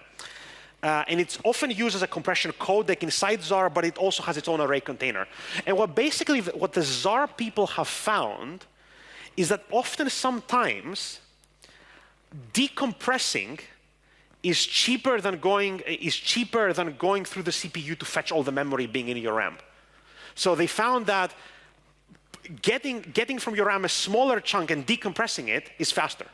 And it's often used as a compression codec inside ZAR, but it also has its own array container. And what the ZAR people have found is that often sometimes decompressing is cheaper than going through the CPU to fetch all the memory being in your RAM. So they found that getting from your RAM a smaller chunk and decompressing it is faster.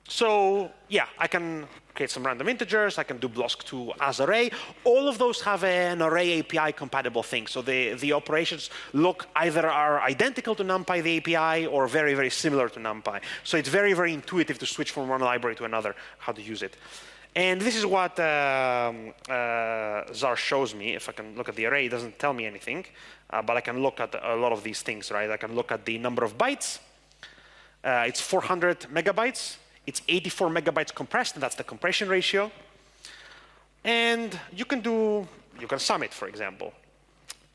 So yeah, I can create some random integers. I can do BLOSK2 as array. All of those have an array API compatible thing. So the operations either are identical to NumPy, the API, or very, very similar to NumPy. So it's very, very intuitive to switch from one library to another, how to use it. And this is what ZAR shows me. If I can look at the array, it doesn't tell me anything. But I can look at a lot of these things, right? I can look at the number of bytes. It's 400 megabytes. It's 84 megabytes compressed, and that's the compression ratio. And you can sum it, for example.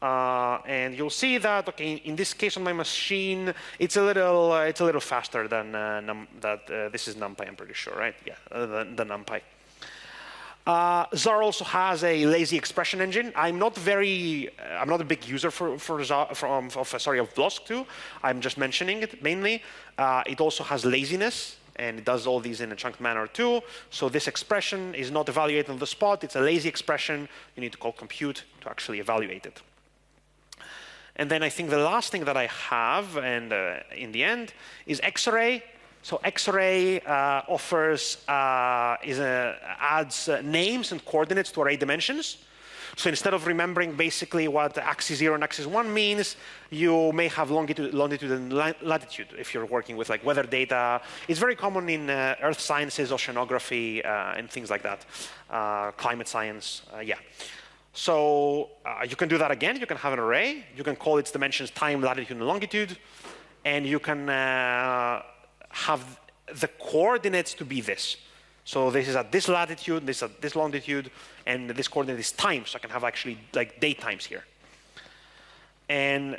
And you'll see that, okay, in this case on my machine, it's a little faster than this is NumPy, I'm pretty sure, right? Yeah, the NumPy. ZAR also has a lazy expression engine. I'm not a big user of BLOSK2. I'm just mentioning it mainly. It also has laziness, and it does all these in a chunked manner too. So this expression is not evaluated on the spot. It's a lazy expression. You need to call compute to actually evaluate it. And then I think the last thing that I have, and in the end, is Xarray. So Xarray adds names and coordinates to array dimensions. So instead of remembering basically what axis 0 and axis 1 means, you may have longitude and latitude if you're working with like weather data. It's very common in earth sciences, oceanography, and things like that, climate science, yeah. So you can do that again. You can have an array. You can call its dimensions time, latitude, and longitude. And you can have the coordinates to be this. So this is at this latitude, this at this longitude, and this coordinate is time. So I can have actually like date times here. And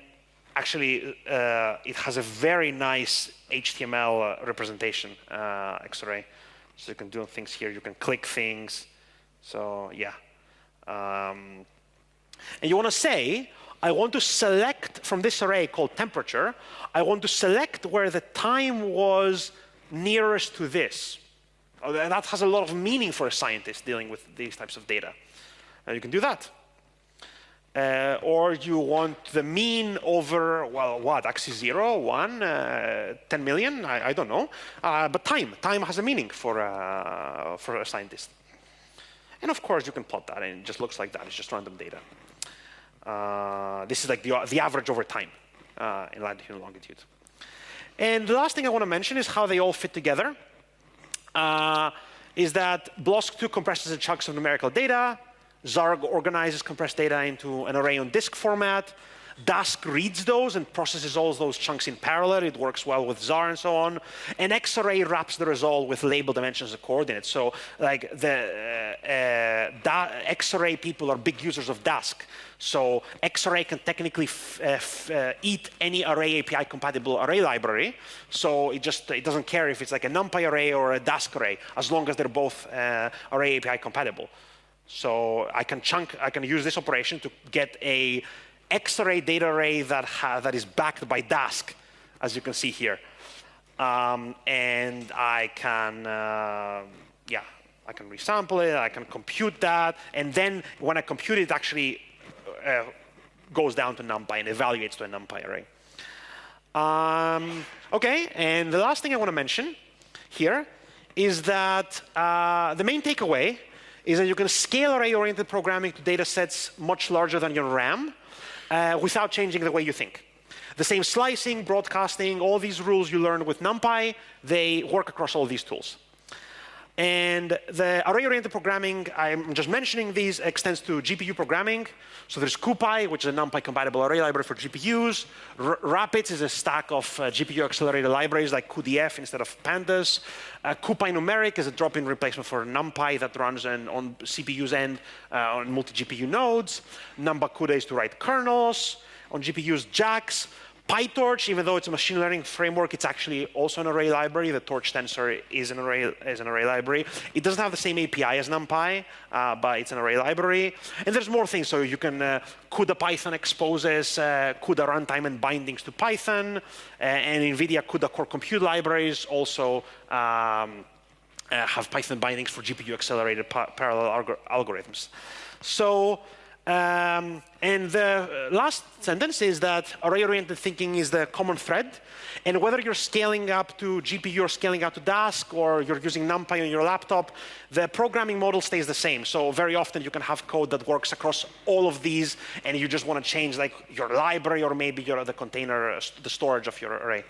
actually, it has a very nice HTML representation, Xarray. So you can do things here. You can click things. So yeah. And you want to say, I want to select from this array called temperature, I want to select where the time was nearest to this. That has a lot of meaning for a scientist dealing with these types of data. You can do that. Or you want the mean over, well, what, axis 0, 1, 10 million? I don't know. But time has a meaning for a scientist. And of course, you can plot that, and it just looks like that. It's just random data. This is like the average over time in latitude and longitude. And the last thing I want to mention is how they all fit together. Is that BLOSK2 compresses the chunks of numerical data. ZAR organizes compressed data into an array on disk format. Dask reads those and processes all those chunks in parallel. It works well with ZAR and so on. And Xarray wraps the result with label dimensions and coordinates. So like the Xarray people are big users of Dask. So Xarray can technically eat any array API compatible array library. So it doesn't care if it's like a NumPy array or a Dask array, as long as they're both array API compatible. So I can use this operation to get a Xarray data array that is backed by Dask, as you can see here. And I can, resample it, I can compute that, and then when I compute it, it actually goes down to NumPy and evaluates to a NumPy array. Okay, and the last thing I want to mention here is that the main takeaway is that you can scale array-oriented programming to data sets much larger than your RAM without changing the way you think. The same slicing, broadcasting, all these rules you learned with NumPy, they work across all these tools. And the array-oriented programming, I'm just mentioning these, extends to GPU programming. So there's CuPy, which is a NumPy-compatible array library for GPUs. Rapids is a stack of GPU-accelerated libraries like cuDF instead of pandas. CuPy numeric is a drop-in replacement for NumPy that runs on CPU's end on multi-GPU nodes. Numba CUDA is to write kernels. On GPUs, JAX. PyTorch, even though it's a machine learning framework, it's actually also an array library. The Torch tensor is an array library. It doesn't have the same API as NumPy, but it's an array library. And there's more things. So you can CUDA Python exposes CUDA runtime and bindings to Python. And NVIDIA CUDA core compute libraries also have Python bindings for GPU-accelerated parallel algorithms. So and the last sentence is that array-oriented thinking is the common thread. And whether you're scaling up to GPU or scaling out to Dask, or you're using NumPy on your laptop, the programming model stays the same. So very often you can have code that works across all of these, and you just want to change like your library or maybe the container, the storage of your array.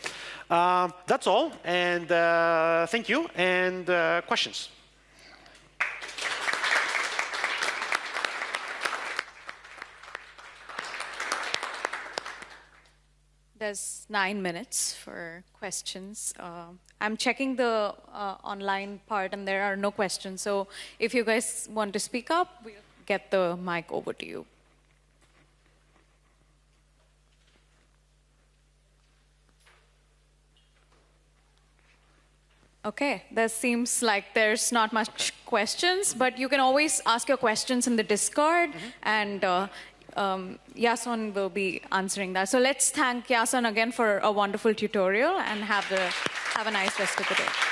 That's all. And thank you. And questions? There's 9 minutes for questions. I'm checking the online part, and there are no questions. So if you guys want to speak up, we'll get the mic over to you. Okay, there seems like there's not much questions, but you can always ask your questions in the Discord, and Iason will be answering that. So let's thank Iason again for a wonderful tutorial, and have a nice rest of the day.